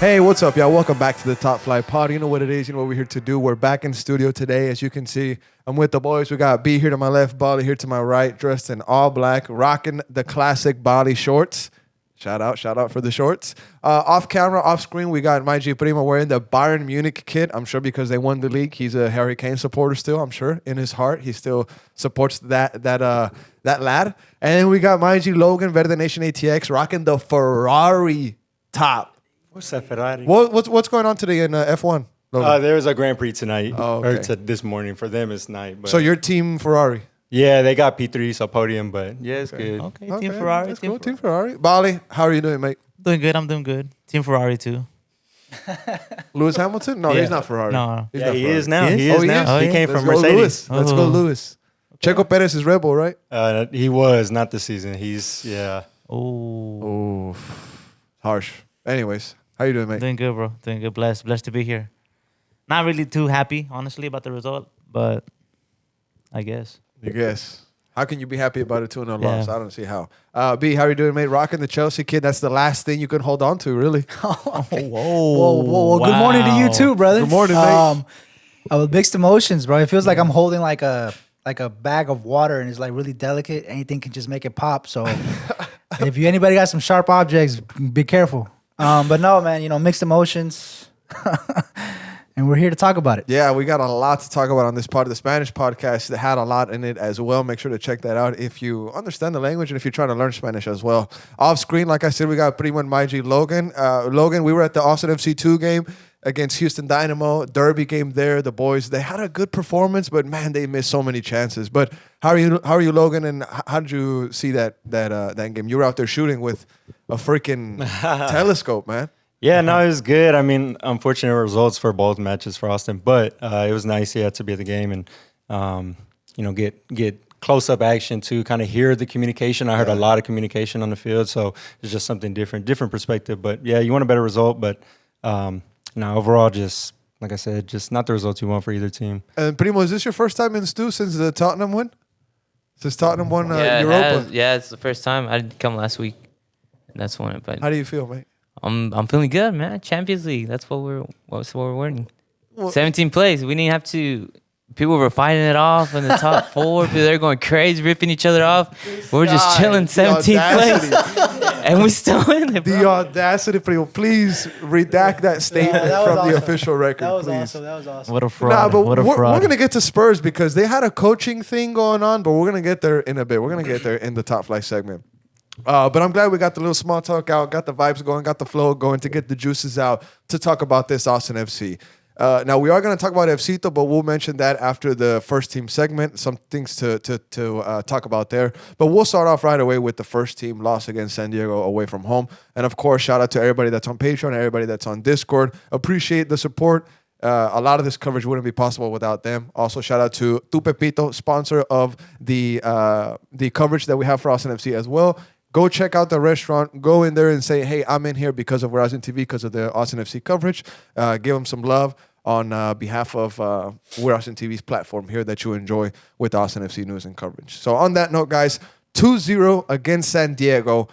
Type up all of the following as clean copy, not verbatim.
Hey, what's up, y'all? Welcome back to the Top Flight Pod. You know what it is. You know what we're here to do. We're back in the studio today. As you can see, I'm with the boys. We got B here to my left, Bali here to my right, dressed in all black, rocking the classic Bali shorts. Shout out for the shorts. Off camera, off screen, we got my G Primo wearing the Bayern Munich kit. I'm sure because they won the league. He's a Harry Kane supporter still, I'm sure. In his heart, he still supports that lad. And then we got my G Logan, Verde Nation ATX, rocking the Ferrari top. What's that, Ferrari? What's going on today in F1? There's a Grand Prix tonight. Oh, okay. Or this morning. For them, it's night. But So your team Ferrari? yeah, they got P3, so podium, but yeah, it's good. Okay, Team Ferrari. Let's go, Team Ferrari. Bali, how are you doing, mate? Doing good. I'm doing good. Team Ferrari too. Lewis Hamilton? No, Yeah. he's not Ferrari. No. He's Yeah, not he Ferrari. is now. He He is? is now. Oh, He yeah. came Let's from go, Mercedes. Lewis. Let's go, Oh. Lewis. Checo Perez is Red Bull, right? He was not this season. He's Oh, Oh, harsh. Anyways, how you doing, mate? doing good, bro. Doing good. Blessed to be here. Not really too happy, honestly, about the result, but I guess. You guess. How can you be happy about a 2-0 Yeah. loss? I don't see how. B, how are you doing, mate? Rocking the Chelsea kid. That's the last thing you can hold on to, really. Whoa. Good morning to you too, brother. Good morning, mate. I was mixed emotions, bro. It feels like I'm holding like a bag of water, and it's like really delicate. Anything can just make it pop. So if anybody got some sharp objects, be careful. But no, man, mixed emotions. And we're here to talk about it. Yeah, we got a lot to talk about on this part of the Spanish podcast that had a lot in it as well. Make sure to check that out if you understand the language and if you're trying to learn Spanish as well. Off screen, like I said, we got Primo and Maiji Logan. Logan, we were at the Austin FC 2 game against Houston Dynamo. Derby game there. The boys, they had a good performance, but man, they missed so many chances. But how are you, Logan? And how did you see that game? You were out there shooting with a freaking telescope, man. Yeah, no, it was good. I mean, unfortunate results for both matches for Austin, but it was nice, to be at the game and get close up action to kind of hear the communication. I heard a lot of communication on the field, so it's just something different perspective. But yeah, you want a better result, but overall, just like I said, just not the results you want for either team. And Primo, is this your first time in Stu since the Tottenham win? Since Tottenham won Europa? Yeah, it's the first time. I didn't come last week. That's one. But How do you feel, mate? I'm feeling good, man. Champions League. That's what we're winning. 17 plays. We didn't have to. People were fighting it off in the top four. They're going crazy, ripping each other off. We're just chilling 17 plays, and we still in it, bro. The audacity, Primo. Please redact that statement that was from the awesome. official record, That was please. awesome. That was awesome. What a fraud. Nah, but what a we're fraud. going to get to Spurs because they had a coaching thing going on, but we're going to get there in a bit. We're going to get there in the Top Flight segment. But I'm glad we got the little small talk out, got the vibes going, got the flow going to get the juices out to talk about this Austin FC. Now, we are going to talk about FCito, but we'll mention that after the first team segment, some things to talk about there. But we'll start off right away with the first team loss against San Diego away from home. And, of course, shout out to everybody that's on Patreon, everybody that's on Discord. Appreciate the support. A lot of this coverage wouldn't be possible without them. Also, shout out to Pepito, sponsor of the coverage that we have for Austin FC as well. Go check out the restaurant. Go in there and say, hey, I'm in here because of Verizon TV, because of the Austin FC coverage. Give them some love on behalf of Verizon TV's platform here that you enjoy with Austin FC news and coverage. So on that note, guys, 2-0 against San Diego.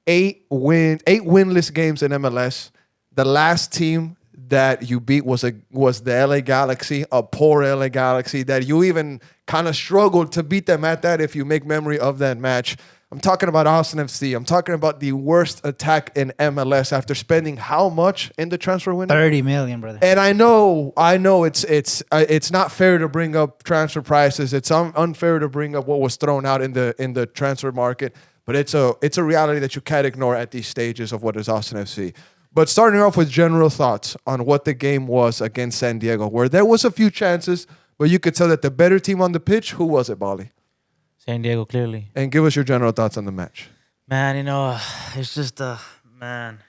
8 winless games in MLS. The last team that you beat was the LA Galaxy, a poor LA Galaxy that you even kind of struggled to beat them at that if you make memory of that match. I'm talking about Austin FC. I'm talking about the worst attack in MLS after spending how much in the transfer window? 30 million, brother. And I know it's not fair to bring up transfer prices. It's unfair to bring up what was thrown out in the transfer market. But it's a reality that you can't ignore at these stages of what is Austin FC. But starting off with general thoughts on what the game was against San Diego, where there was a few chances, but you could tell that the better team on the pitch. Who was it, Bali? San Diego, clearly. And give us your general thoughts on the match. Man, it's just man.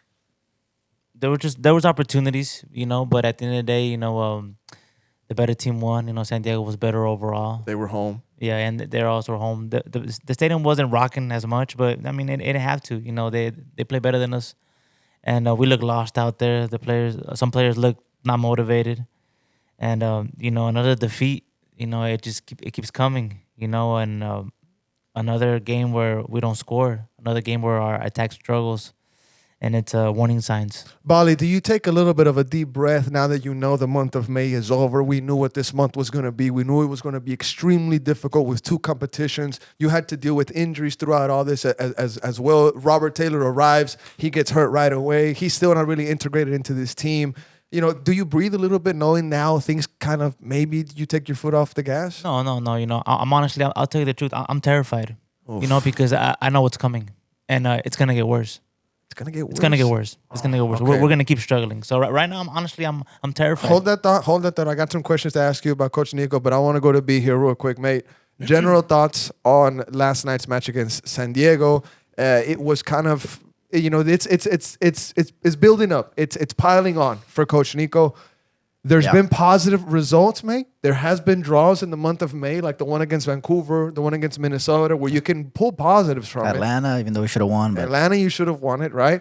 There was opportunities, but at the end of the day, the better team won. San Diego was better overall. They were home. Yeah, and they're also home. The stadium wasn't rocking as much, but I mean, it didn't have to. They play better than us, and we look lost out there. Some players look not motivated, and another defeat. It keeps coming. And another game where we don't score, another game where our attack struggles. and it's warning signs. Bali, do you take a little bit of a deep breath now that you know the month of May is over? We knew what this month was going to be. We knew it was going to be extremely difficult with 2 competitions. You had to deal with injuries throughout all this as well. Robert Taylor arrives. He gets hurt right away. He's still not really integrated into this team. You know, do you breathe a little bit knowing now things kind of maybe you take your foot off the gas? No. You know, I'm honestly, I'll tell you the truth. I'm terrified. Oof. You know, because I know what's coming, and it's gonna get worse. It's gonna get worse. It's gonna get worse. It's gonna get worse. Okay. We're gonna keep struggling. So right now, I'm terrified. Hold that thought. I got some questions to ask you about Coach Nico, but I want to go to B here real quick, mate. General thoughts on last night's match against San Diego. It was kind of, you know, it's building up. It's piling on for Coach Nico. There's been positive results, mate. There has been draws in the month of May, like the one against Vancouver, the one against Minnesota, where you can pull positives from Atlanta, even though we should have won. But Atlanta, you should have won it, right?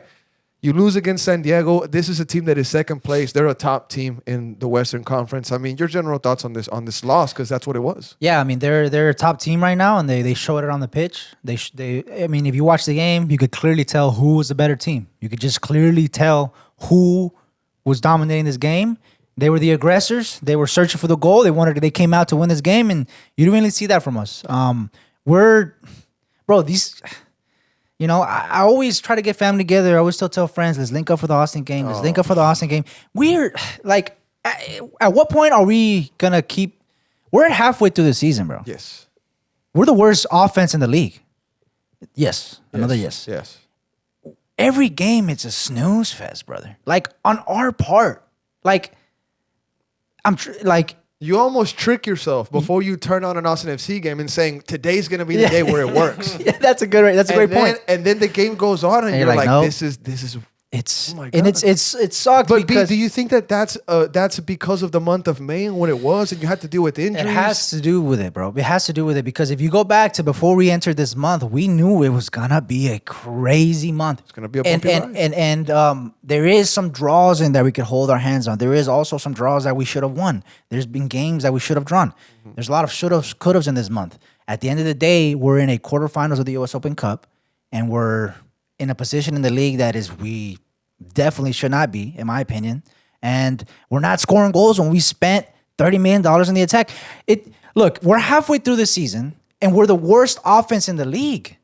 You lose against San Diego. This is a team that is second place. They're a top team in the Western Conference. I mean, your general thoughts on this loss, because that's what it was. yeah, I mean they're a top team right now, and they showed it on the pitch. I mean, if you watch the game, you could clearly tell who was the better team. You could just clearly tell who was dominating this game. They were the aggressors. They were searching for the goal. They came out to win this game, and you didn't really see that from us. You know, I always try to get family together. I always still tell friends, let's link up for the Austin game. Let's link up for the Austin game. We're like, at what point are we gonna keep? We're at halfway through the season, bro. Yes. We're the worst offense in the league. Yes, another yes. Yes. Every game, it's a snooze fest, brother. Like on our part, like. You almost trick yourself before you turn on an Austin FC game and saying today's gonna be the day where it works. Yeah, that's a great point. And then the game goes on, and you're like, no. this is. It's Oh my and God. it sucks But B, because do you think that's because of the month of May and what it was, and you had to deal with injuries? it has to do with it, bro. It has to do with it because if you go back to before we entered this month, we knew it was gonna be a crazy month. It's gonna be a bumpy ride. and there is some draws in that we could hold our hands on. There is also some draws that we should have won. There's been games that we should have drawn. Mm-hmm. There's a lot of should-haves, could-haves in this month. At the end of the day, we're in a quarterfinals of the U.S. Open Cup, and we're in a position in the league that is we definitely should not be, in my opinion. And we're not scoring goals when we spent $30 million in the attack. Look, we're halfway through the season, and we're the worst offense in the league.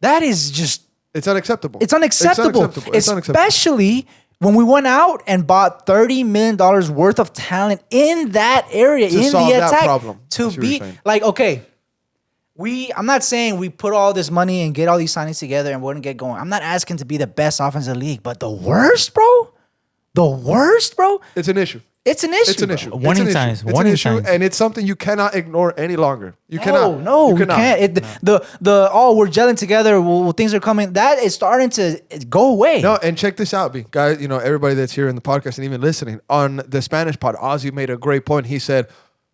That is just... It's unacceptable. It's unacceptable. It's unacceptable. Especially when we went out and bought $30 million worth of talent in that area, To in solve the that attack. problem. To That's what you're be... saying. Like, okay... I'm not saying we put all this money and get all these signings together and we're going to get going. I'm not asking to be the best offense in the league, but the worst, bro? The worst, bro? It's an issue. It's an issue. It's an bro. issue. Warning It's an signs. issue. It's Warning an issue, signs. and it's something you cannot ignore any longer. You cannot. No, You we cannot. can't. We're gelling together. Things are coming. That is starting to go away. No, and check this out, B. Guys, you know, everybody that's here in the podcast and even listening, on the Spanish pod, Ozzy made a great point. He said,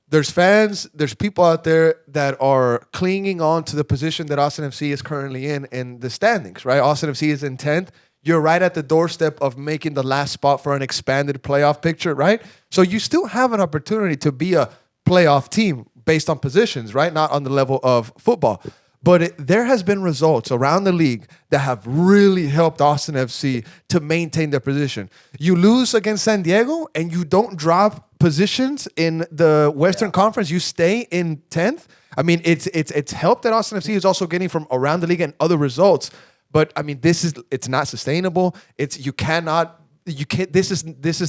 there's fans, there's people out there that are clinging on to the position that Austin FC is currently in the standings, right? Austin FC is in 10th. You're right at the doorstep of making the last spot for an expanded playoff picture, right? So you still have an opportunity to be a playoff team based on positions, right? Not on the level of football. But there has been results around the league that have really helped Austin FC to maintain their position. You lose against San Diego and you don't drop positions in the Western Conference. You stay in 10th. I mean, it's help that Austin FC is also getting from around the league and other results. But I mean, it's not sustainable. This is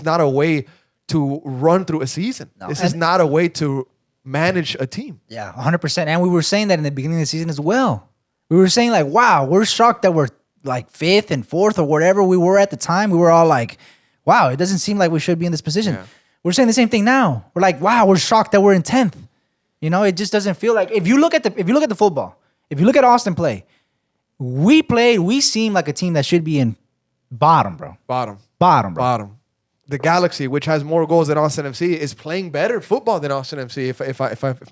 not a way to run through a season. No. This is not a way to manage a team. Yeah, 100%. And we were saying that in the beginning of the season as well. We were saying like, wow, we're shocked that we're like 5th and 4th or whatever we were at the time. We were all like, wow, it doesn't seem like we should be in this position. Yeah. We're saying the same thing now. We're like, wow, we're shocked that we're in 10th. You know, it just doesn't feel like if you look at the football, if you look at Austin play, we seem like a team that should be in bottom, bro. Bottom. Bro. The Galaxy, which has more goals than Austin FC, is playing better football than Austin FC. If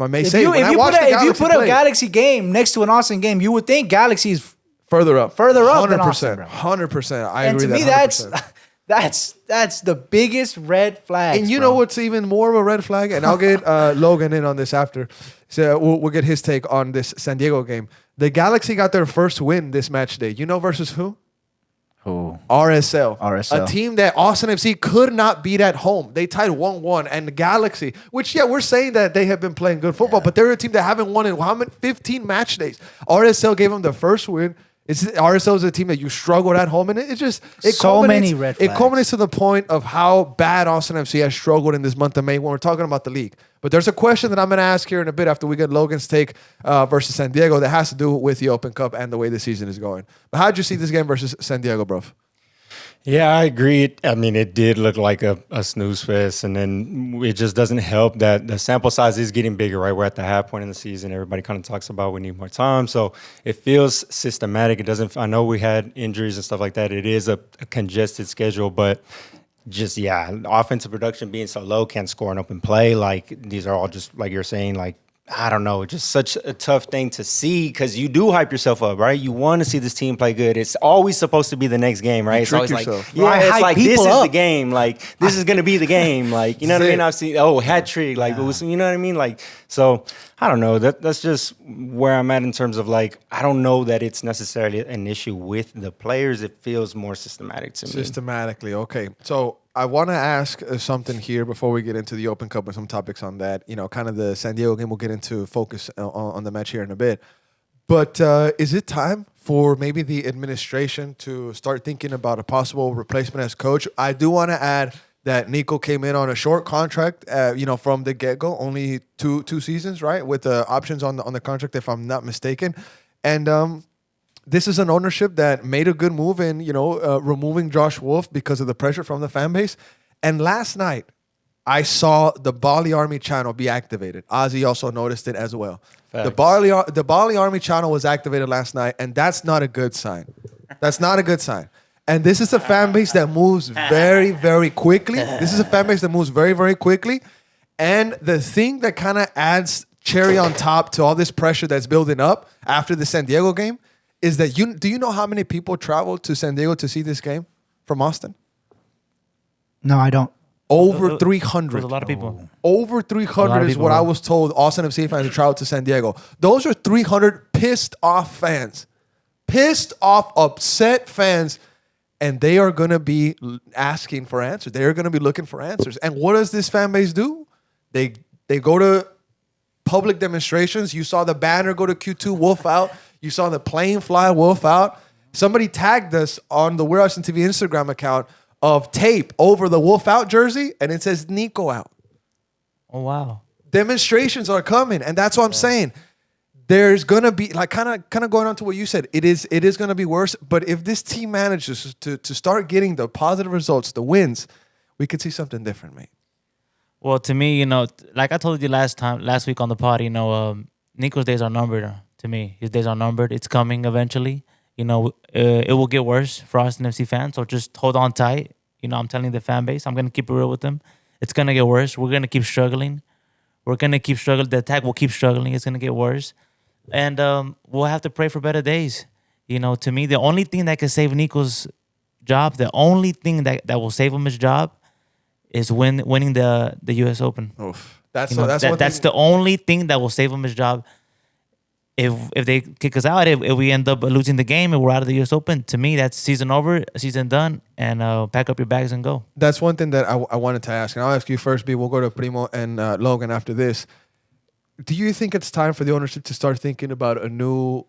I may say, If you put a Galaxy game next to an Austin game, you would think Galaxy is further up, 100%, than Austin, bro. 100%. I and agree. to me, 100%. that's the biggest red flag. And you know what's even more of a red flag? And I'll get Logan in on this after. So we'll get his take on this San Diego game. The Galaxy got their first win this match day. You know versus who? Who? RSL. RSL. A team that Austin FC could not beat at home. They tied 1-1. And the Galaxy, which, yeah, we're saying that they have been playing good football, but they're a team that haven't won in how many? 15 match days. RSL gave them the first win. RSL is a team that you struggled at home, and it So many red It flags. culminates to the point of how bad Austin FC has struggled in this month of May when we're talking about the league. But there's a question that I'm going to ask here in a bit after we get Logan's take versus San Diego that has to do with the Open Cup and the way the season is going. But how did you see this game versus San Diego, bro? Yeah, I agree. I mean, it did look like a snooze fest, and then it just doesn't help that the sample size is getting bigger, right? We're at the half point in the season. Everybody kind of talks about we need more time. So it feels systematic. It doesn't, I know we had injuries and stuff like that. It is a congested schedule, but just, yeah, offensive production being so low, can't score an open play. Like, these are all just, like you're saying, like, I don't know, just such a tough thing to see because you do hype yourself up, right? You want to see this team play good. It's always supposed to be the next game, right? It's trick always yourself. like, yeah, I it's hype like this people is up. the game. Like this is gonna be the game. Like you know what I mean? I've seen hat trick, like it was, you know what I mean? Like so, I don't know. That's just where I'm at in terms of like I don't know that it's necessarily an issue with the players. It feels more systematic to me. Systematically, okay. So I want to ask something here before we get into the Open Cup and some topics on that. You know, kind of the San Diego game. We'll get into focus on the match here in a bit. But is it time for maybe the administration to start thinking about a possible replacement as coach? I do want to add that Nico came in on a short contract, from the get-go, only two seasons, right? With the options on the contract, if I'm not mistaken. And this is an ownership that made a good move in, removing Josh Wolff because of the pressure from the fan base. And last night, I saw the Bali Army channel be activated. Ozzy also noticed it as well. Facts. The Bali Army channel was activated last night, and that's not a good sign. That's not a good sign. And this is a fan base that moves very, very quickly. This is a fan base that moves very, very quickly. And the thing that kind of adds cherry on top to all this pressure that's building up after the San Diego game is that do you know how many people traveled to San Diego to see this game from Austin? No, I don't. Over 300. There's a lot of people. Over 300 is what I was told Austin FC fans to travel to San Diego. Those are 300 pissed off fans. Pissed off, upset fans. And they are going to be asking for answers. They are going to be looking for answers. And what does this fan base do? They go to public demonstrations. You saw the banner go to Q2, Wolff out. You saw the plane fly, Wolff out. Somebody tagged us on the We're Austin TV Instagram account of tape over the Wolff out jersey, and it says Nico out. Oh, wow. Demonstrations are coming, and that's what I'm saying. There's gonna be like kind of going on to what you said. It is gonna be worse. But if this team manages to start getting the positive results, the wins, we could see something different, mate. Well, to me, like I told you last week on the pod, Nico's days are numbered. To me, his days are numbered. It's coming eventually. It will get worse for Austin FC fans. So just hold on tight. I'm telling the fan base, I'm gonna keep it real with them. It's gonna get worse. We're gonna keep struggling. We're gonna keep struggling. The attack will keep struggling. It's gonna get worse. And we'll have to pray for better days. To me, the only thing that can save Nico's job, the only thing that will save him his job is winning the U.S. Open. Oof. That's the only thing that will save him his job. If they kick us out, if we end up losing the game and we're out of the U.S. Open, to me, that's season over, season done, and pack up your bags and go. That's one thing that I wanted to ask. And I'll ask you first, B. We'll go to Primo and Logan after this. Do you think it's time for the ownership to start thinking about a new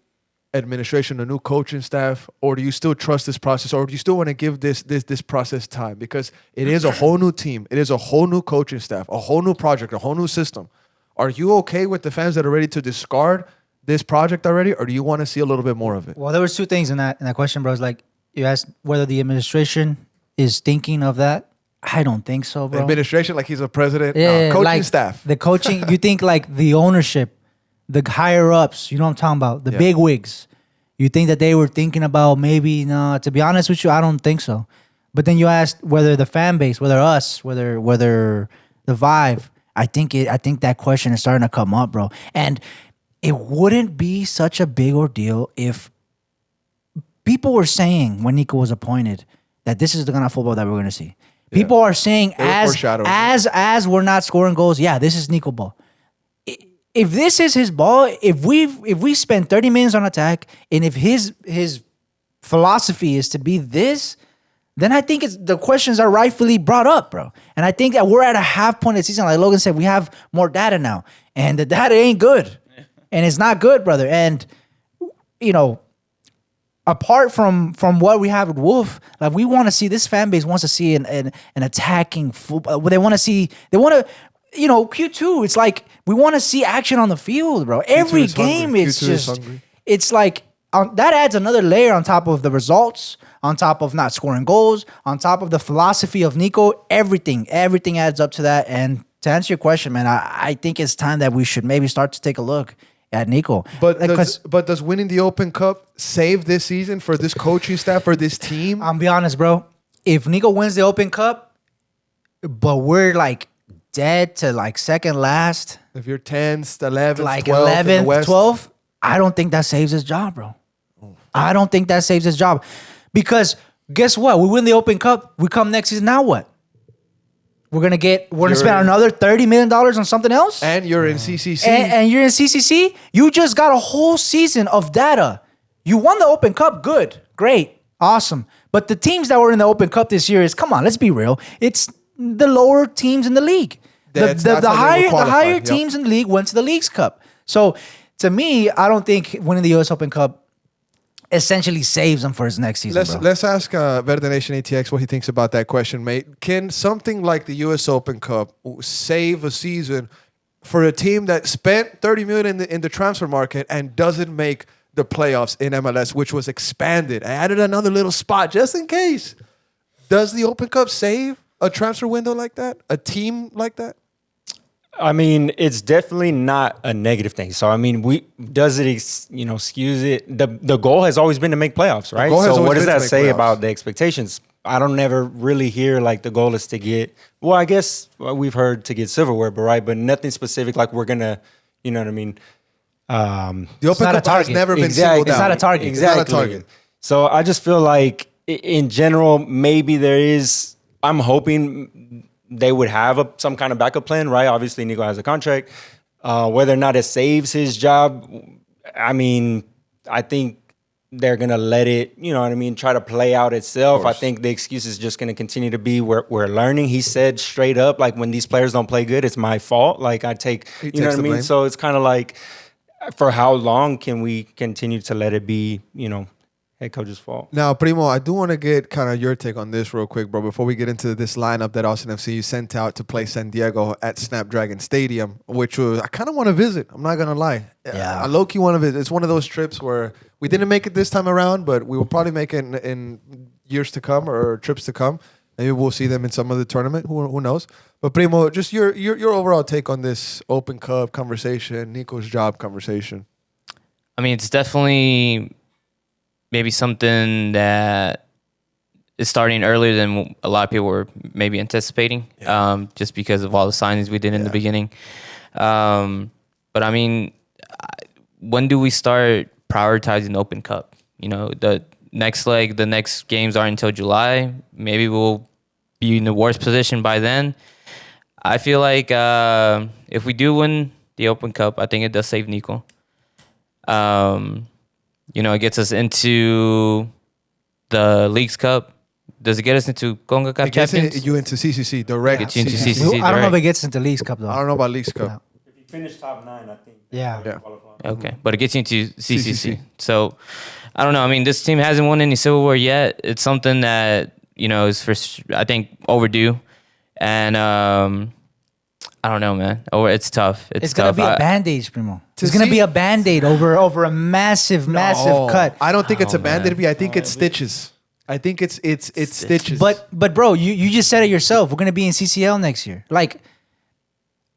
administration, a new coaching staff, or do you still trust this process, or do you still want to give this process time? Because it is a whole new team. It is a whole new coaching staff, a whole new project, a whole new system. Are you okay with the fans that are ready to discard this project already, or do you want to see a little bit more of it? Well, there was two things in that question, bro. It's like you asked whether the administration is thinking of that. I don't think so, bro. The administration, like he's a president, Yeah, coaching like staff. The coaching, you think like the ownership, the higher ups, you know what I'm talking about? The big wigs. You think that they were thinking about maybe, no, to be honest with you, I don't think so. But then you asked whether the fan base, whether us, whether the vibe, I think that question is starting to come up, bro. And it wouldn't be such a big ordeal if people were saying when Nico was appointed that this is the kind of football that we're going to see. People are saying as we're not scoring goals, yeah, this is Nico ball. If this is his ball, if we spend 30 minutes on attack, and if his philosophy is to be this, then I think the questions are rightfully brought up, bro. And I think that we're at a half point of the season. Like Logan said, we have more data now. And the data ain't good. And it's not good, brother. And, you know, apart from what we have with Wolff, like we want to see, this fan base wants to see an attacking football. They want to, you know, Q2, it's like we want to see action on the field, bro. Every game is just, it's like, that adds another layer on top of the results, on top of not scoring goals, on top of the philosophy of Nico. Everything adds up to that. And to answer your question, man, I think it's time that we should maybe start to take a look at Nico. But does winning the Open Cup save this season for this coaching staff, for this team? I'll be honest, bro. If Nico wins the Open Cup, but we're like dead to like second last, if you're 10th, 11th, like 12th, 11th, 12th, I don't think that saves his job, bro. I don't think that saves his job. Because guess what? We win the Open Cup. We come next season. Now what? We're gonna spend another $30 million on something else. And you're in CCC. And you're in CCC. You just got a whole season of data. You won the Open Cup. Good, great, awesome. But the teams that were in the Open Cup this year come on, let's be real. It's the lower teams in the league. The higher teams in the league went to the Leagues Cup. So to me, I don't think winning the US Open Cup essentially saves him for his next season. Let's ask Verde Nation ATX what he thinks about that question, mate. Can something like the US Open Cup save a season for a team that spent $30 million in the transfer market and doesn't make the playoffs in MLS, which was expanded? I added another little spot just in case. Does the Open Cup save a transfer window like that? A team like that? I mean, it's definitely not a negative thing. So, I mean, excuse it? The goal has always been to make playoffs, right? So, what does that say about the expectations? I don't never really hear like the goal is to get, well, I guess we've heard to get silverware, but nothing specific like we're going to, you know what I mean? The Open Cup has never been singled out. It's not a target. Exactly. It's not a target. So, I just feel like in general, maybe I'm hoping they would have some kind of backup plan, right? Obviously, Nico has a contract. Whether or not it saves his job, I mean, I think they're going to let it, you know what I mean, try to play out itself. I think the excuse is just going to continue to be we're learning. He said straight up, like, when these players don't play good, it's my fault. Like, you know what I mean? Blame. So it's kind of like, for how long can we continue to let it be, you know, head coach's fault? Now, Primo, I do want to get kind of your take on this real quick, bro, before we get into this lineup that Austin FC sent out to play San Diego at Snapdragon Stadium, which I kind of want to visit. I'm not going to lie. Yeah. I low-key want to visit. It's one of those trips where we didn't make it this time around, but we will probably make it in years to come or trips to come. Maybe we'll see them in some other tournament. Who knows? But Primo, just your overall take on this Open Cup conversation, Nico's job conversation. I mean, it's definitely maybe something that is starting earlier than a lot of people were maybe anticipating, just because of all the signings we did in the beginning. But I mean, when do we start prioritizing the Open Cup? You know, the next leg, the next games aren't until July. Maybe we'll be in the worst position by then. I feel like if we do win the Open Cup, I think it does save Nico. You know, it gets us into the Leagues Cup. Does it get us into CONCACAF Champions? You into CCC direct. Gets you into CCC I don't know if it gets into Leagues Cup, though. I don't know about Leagues Cup. No. If you finish top 9, I think. Yeah. Okay, but it gets you into CCC. So, I don't know. I mean, this team hasn't won any silverware yet. It's something that, you know, is I think overdue. And I don't know, man. It's tough. It's gonna tough. be a band-aid, Primo. It's gonna be a band-aid over a massive cut. I don't think it's a band-aid. I think it's stitches. I think it's stitches. But bro, you just said it yourself. We're gonna be in CCL next year. Like,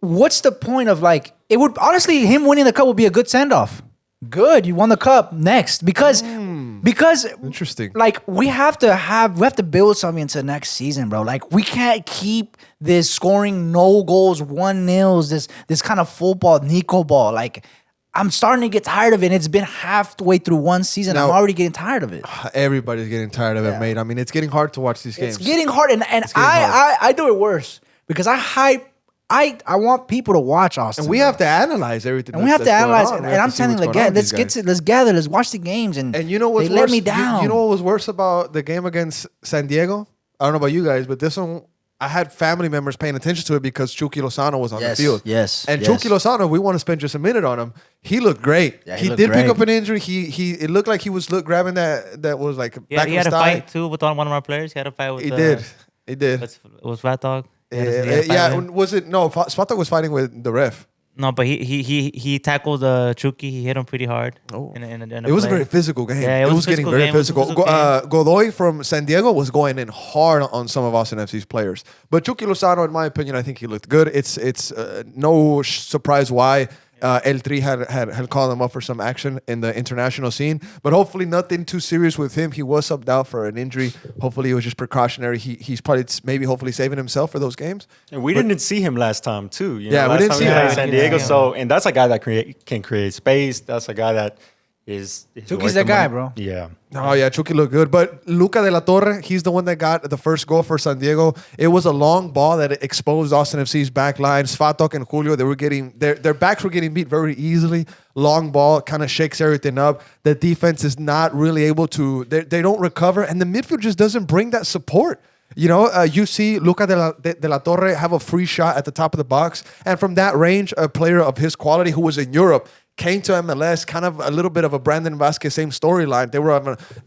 what's the point of, like, it would honestly, him winning the cup would be a good send-off. Good, you won the cup. Next, because interesting. Like, we have to build something into next season, bro. Like, we can't keep this scoring no goals, 1-0, this kind of football, Nico ball. Like, I'm starting to get tired of it. It's been halfway through one season. Now, I'm already getting tired of it. Everybody's getting tired of it, mate. I mean, it's getting hard to watch these games. It's getting hard, and I do it worse because I hype I want people to watch Austin. And we have to analyze everything. And we have to analyze. And I'm telling telling you, let's gather. Let's watch the games. And you know what's they worse? let me down. You know what was worse about the game against San Diego? I don't know about you guys, but this one, I had family members paying attention to it because Chucky Lozano was on the field. Yes. And Chucky Lozano, we want to spend just a minute on him. He looked great. Yeah, he looked did pick great. up an injury. It looked like he was grabbing that was like Yeah, back he of had his a thigh. fight too with one of our players. He had a fight with. He did. It was Fat Dog. He had a fight Yeah. with him. Was it no? Spata was fighting with the ref. No, but he tackled Chucky. He hit him pretty hard. Oh. In a It was a play. very physical game. Yeah, it it was was a getting physical very game. It was a physical. physical Godoy from San Diego was going in hard on some of Austin FC's players. But Chucky Lozano, in my opinion, I think he looked good. It's no surprise why El Tri had called him up for some action in the international scene. But hopefully nothing too serious with him. He was subbed out for an injury. Hopefully it was just precautionary. He's probably maybe hopefully saving himself for those games. And we didn't see him last time too. You know, Yeah, we last didn't time see he him. played San Yeah, Diego. yeah. So, and that's a guy that can create space. That's a guy that is Chucky's that guy, bro. Yeah. Oh, yeah, Chucky looked good. But Luca de la Torre, he's the one that got the first goal for San Diego. It was a long ball that exposed Austin FC's back line. Svatok and Julio, they were getting their backs were getting beat very easily. Long ball kind of shakes everything up. The defense is not really able to, they don't recover. And the midfield just doesn't bring that support. You know, you see Luca de la Torre have a free shot at the top of the box. And from that range, a player of his quality who was in Europe came to MLS, kind of a little bit of a Brandon Vázquez same storyline. They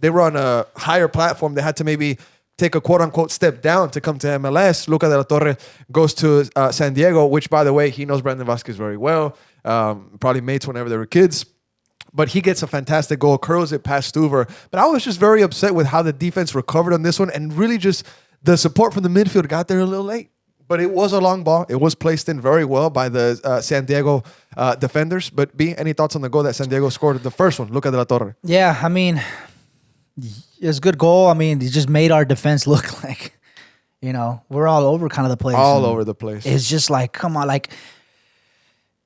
were on a higher platform. They had to maybe take a quote-unquote step down to come to MLS. Luca de la Torre goes to San Diego, which, by the way, he knows Brandon Vázquez very well. Probably mates whenever they were kids. But he gets a fantastic goal, curls it past Stuver. But I was just very upset with how the defense recovered on this one, and really just the support from the midfield got there a little late. But it was a long ball. It was placed in very well by the San Diego defenders. But B, any thoughts on the goal that San Diego scored? The first one, Luca de la Torre. Yeah, I mean, it's a good goal. I mean, he just made our defense look like, we're all over kind of the place. All And over the place. It's just like, come on, like,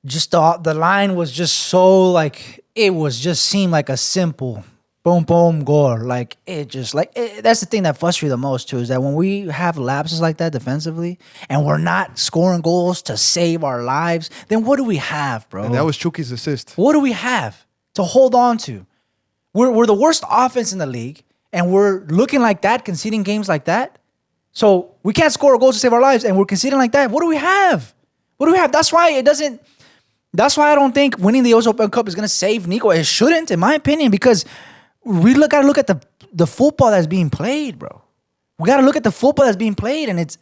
just the line was just so like, it was just seemed like a simple boom, boom, goal. Like, it just, that's the thing that frustrates the most, too, is that when we have lapses like that defensively and we're not scoring goals to save our lives, then what do we have, bro? And that was Chucky's assist. What do we have to hold on to? We're the worst offense in the league, and we're looking like that, conceding games like that. So we can't score goals to save our lives, and we're conceding like that. What do we have? What do we have? That's why I don't think winning the US Open Cup is going to save Nico. It shouldn't, in my opinion, because we got to look at the football that's being played, bro. We got to look at the football that's being played, and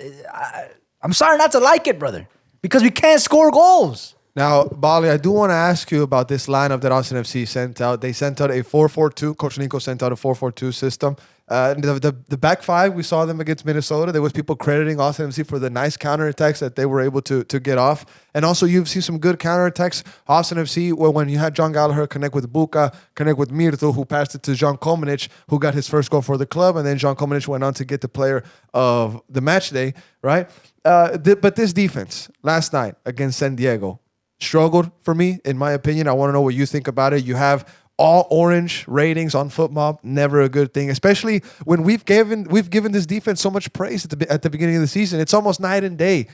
I'm sorry not to like it, brother, because we can't score goals. Now, Bali, I do want to ask you about this lineup that Austin FC sent out. They sent out a 4-4-2. Coach Nico sent out a 4-4-2 system. The back five, we saw them against Minnesota. There was people crediting Austin FC for the nice counterattacks that they were able to get off. And also, you've seen some good counterattacks. Austin FC, when you had John Gallagher connect with Buka, connect with Myrto, who passed it to Jean Komanic, who got his first goal for the club. And then Jean Komanic went on to get the player of the match day, right? But this defense, last night against San Diego, struggled for me, in my opinion. I want to know what you think about it. You have all orange ratings on FootMob, never a good thing, especially when we've given this defense so much praise at the beginning of the season. It's almost night and day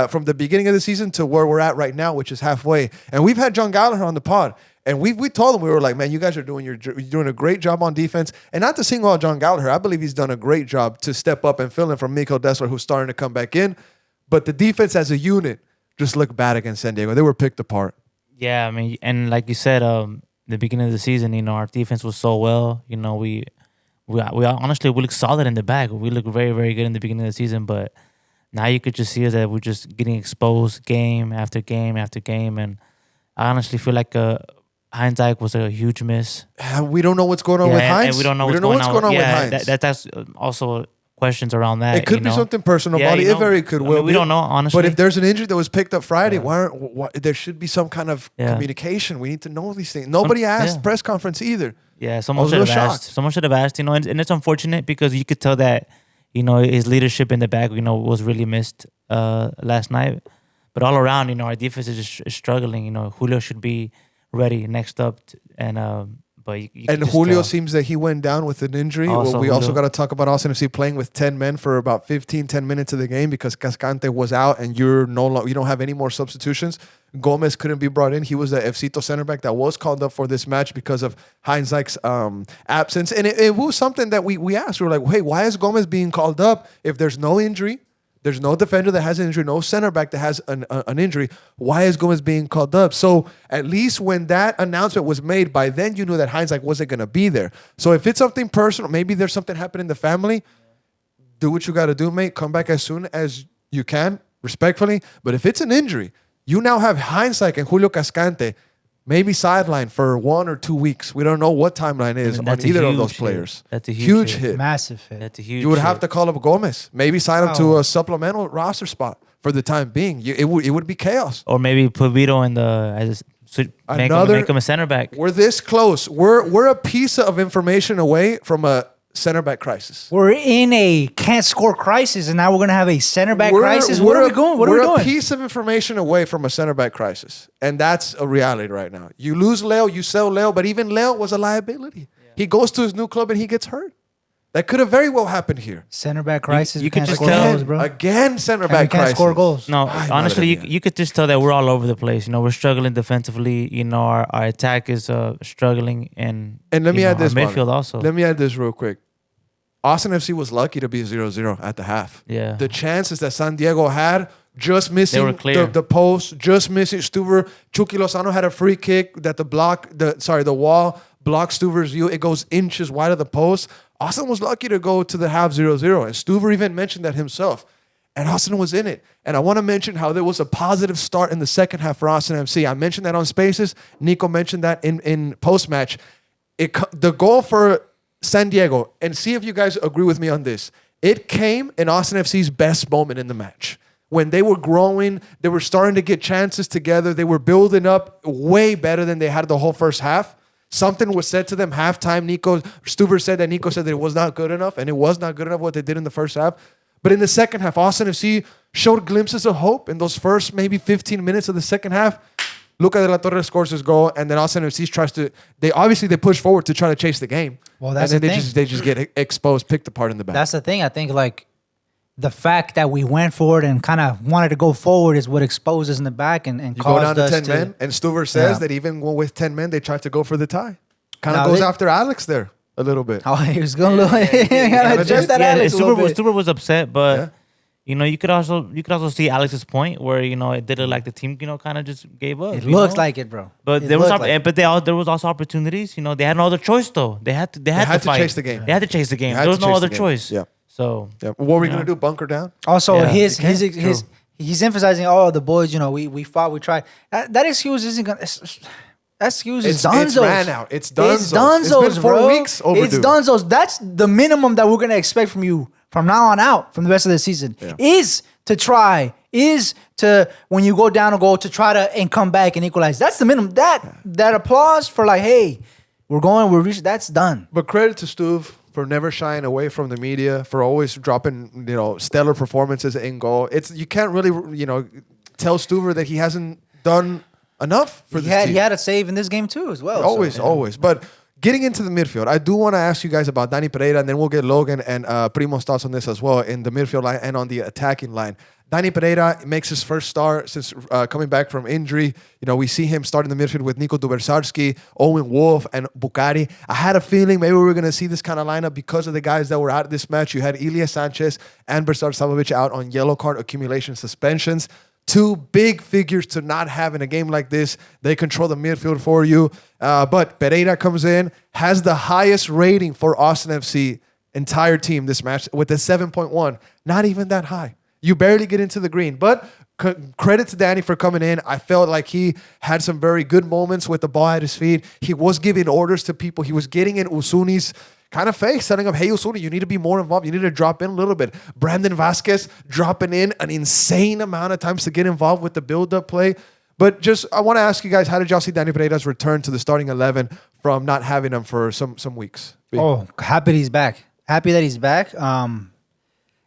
from the beginning of the season to where we're at right now, which is halfway. And we've had John Gallagher on the pod, and we told him, we were like, man, you guys are you're doing a great job on defense. And not to single out John Gallagher, I believe he's done a great job to step up and fill in for Miko Dessler, who's starting to come back in. But the defense as a unit just looked bad against San Diego. They were picked apart. Yeah, I mean, and like you said, the beginning of the season, our defense was so well. We honestly, we look solid in the back. We look very, very good in the beginning of the season, but now you could just see that we're just getting exposed game after game after game, and I honestly feel like Heinz was a huge miss. We don't know what's going on with Heinz. And we don't know what's going on with Heinz. That's also questions around that. It could be something personal, buddy. It very could. We don't know, honestly. But if there's an injury that was picked up Friday, there should be some kind of communication. We need to know these things. Nobody asked press conference either. Yeah, someone should have asked. Someone should have asked. And it's unfortunate because you could tell that his leadership in the back was really missed last night. But all around, our defense is just struggling. Julio should be ready next up, But you And could just Julio tell. seems that he went down with an injury. Also, We also Julio. got to talk about Austin FC playing with 10 men for about 10 minutes of the game because Cascante was out and you don't have any more substitutions. Gomez couldn't be brought in. He was the FCito center back that was called up for this match because of Heinz's absence. And it was something that we asked. We were like, hey, why is Gomez being called up if there's no injury? There's no defender that has an injury, no center back that has an injury. Why is Gomez being called up? So at least when that announcement was made, by then you knew that Heinz wasn't going to be there. So if it's something personal, maybe there's something happening in the family, do what you got to do, mate. Come back as soon as you can, respectfully. But if it's an injury, you now have Heinz and Julio Cascante maybe sidelined for 1 or 2 weeks. We don't know what timeline is on That's a either of huge those hit. players. That's a huge hit. Massive hit. That's a huge. You would have hit. to call up Gomez. Maybe sign him to a supplemental roster spot for the time being. It would be chaos. or maybe put Vito in the as a, make him a center back. We're this close. We're a piece of information away from a center back crisis. We're in a can't score crisis, and now we're gonna have a center back crisis. What are we going? What are we We're a doing? piece of information away from a center back crisis, and that's a reality right now. You lose Leo, you sell Leo, but even Leo was a liability. He goes to his new club and he gets hurt. That could have very well happened here. Center back crisis. you we could can't just score tell- goals, bro. Again, center And we back can't crisis. score goals. No, Ay, honestly, madre mía. you could just tell that we're all over the place. You know, we're struggling defensively. You know, our attack is struggling, and And let me you know, add this our one. midfield also. Let me add this real quick. Austin FC was lucky to be 0-0 at the half. Yeah. The chances that San Diego had, just missing were clear. the post, just missing Stuver. Chucky Lozano had a free kick that the wall blocked Stuver's view. It goes inches wide of the post. Austin was lucky to go to the half 0-0. And Stuver even mentioned that himself. And Austin was in it. And I want to mention how there was a positive start in the second half for Austin FC. I mentioned that on Spaces. Nico mentioned that in post-match. The goal for San Diego, and see if you guys agree with me on this. It came in Austin FC's best moment in the match. When they were growing, they were starting to get chances together. They were building up way better than they had the whole first half. Something was said to them halftime. Stuver said that it was not good enough, and it was not good enough what they did in the first half. But in the second half, Austin FC showed glimpses of hope in those first maybe 15 minutes of the second half. Luca de la Torre scores his goal, and then Austin FC tries to. They push forward to try to chase the game. Well, that's and then the thing. they just get exposed, picked apart in the back. That's the thing. I think like the fact that we went forward and kind of wanted to go forward is what exposed us in the back and You go down caused to us 10 to. men, and Stuver says Yeah. that even with 10 men, they tried to go for the tie. Kind of Now goes they- after Alex there a little bit. Oh, he was going to look. Just that Alex a little bit. Stuber was upset, but Yeah. you know, you could also see Alex's point where you know it did look like the team kind of just gave up. It you looks know? like it, bro. But It there was looked like it. there was also opportunities. You know, they had no other choice though. They had to to fight. chase the game. They had to chase the game. They had There was to no chase other the game. choice. Yeah. So Yeah. What were we Yeah. going to do? Bunker down? Also, Yeah, his you can't. his he's emphasizing, oh, the boys, you know, we fought, we tried. That excuse isn't gonna. That excuse is It's Dunzos. ran out. It's Dunzos. It's Dunzos, It's been 4 bro. weeks overdue. It's Dunzos. That's the minimum that we're gonna expect from you from now on out, from the rest of the season. Yeah. Is to try. Is to when you go down a goal to try to and come back and equalize. That's the minimum. That applause for like, hey, we're reaching. That's done. But credit to Stuve for never shying away from the media, for always dropping, stellar performances in goal. You can't really, tell Stuver that he hasn't done enough for He this team. had a save in this game too as well. Always, so, always. But getting into the midfield, I do want to ask you guys about Dani Pereira, and then we'll get Logan and Primo's thoughts on this as well in the midfield line and on the attacking line. Dani Pereira makes his first start since coming back from injury. We see him start in the midfield with Nico Dubersarski, Owen, Wolff, and Bukari. I had a feeling maybe we were going to see this kind of lineup because of the guys that were out of this match. You had Ilya Sanchez and Bersar Savovic out on yellow card accumulation suspensions. Two big figures to not have in a game like this. They control the midfield for you. But Pereira comes in, has the highest rating for Austin FC entire team this match with a 7.1. Not even that high. You barely get into the green. But credit to Dani for coming in. I felt like he had some very good moments with the ball at his feet. He was giving orders to people. He was getting in Uzuni's kind of face, setting up, hey, Uzuni, you need to be more involved. You need to drop in a little bit. Brandon Vázquez dropping in an insane amount of times to get involved with the build-up play. But I want to ask you guys, how did y'all see Dani Pereira's return to the starting 11 from not having him for some weeks? Oh, happy that he's back. Happy that he's back.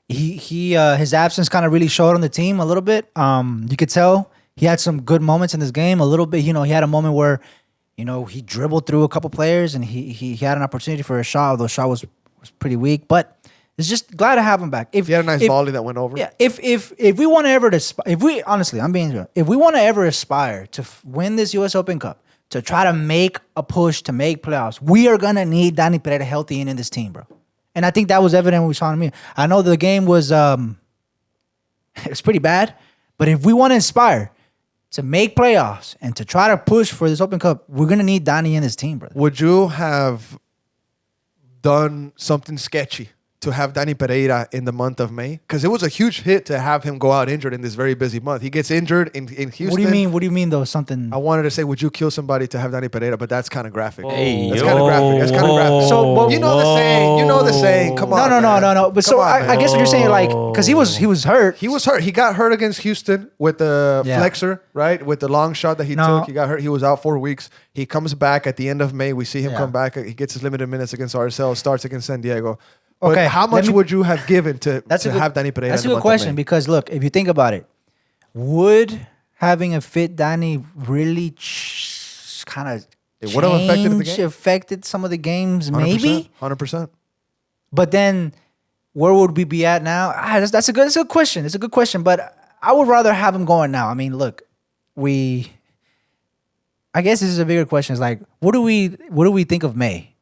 His absence kind of really showed on the team a little bit. You could tell he had some good moments in this game. A little bit, he had a moment where he dribbled through a couple players and he had an opportunity for a shot, although the shot was pretty weak. But it's just glad to have him back. He had a nice volley that went over. Yeah, if we want to ever honestly, I'm being real. If we want to ever aspire to win this U.S. Open Cup, to try to make a push to make playoffs, we are gonna need Dani Pereira healthy and in this team, bro. And I think that was evident when we saw him. I know the game was it's pretty bad, but if we want to aspire to make playoffs and to try to push for this Open Cup, we're gonna need Dani in this team, brother. Would you have done something sketchy to have Dani Pereira in the month of May? Because it was a huge hit to have him go out injured in this very busy month. He gets injured in Houston. What do you mean? What do you mean though? Something. I wanted to say, would you kill somebody to have Dani Pereira? But that's kind of graphic. Hey, That's kind of graphic. That's kind of graphic. So, well, you know the saying. You know the saying. Come on. No. But so I guess what you're saying, like, because he was hurt. He was hurt. He got hurt against Houston with the flexor, right? With the long shot that he took. He got hurt. He was out 4 weeks. He comes back at the end of May. We see him come back. He gets his limited minutes against RSL, starts against San Diego. But Okay, how much would you have given to have Dani Pereira? That's a in the good month of question May? because look, if you think about it, would having a fit Dani really kind of It would have affected the game. affected some of the games, maybe? 100%. But then where would we be at now? That's a good question. It's a good question, but I would rather have him going now. I mean, look, I guess this is a bigger question. It's like, what do we think of May?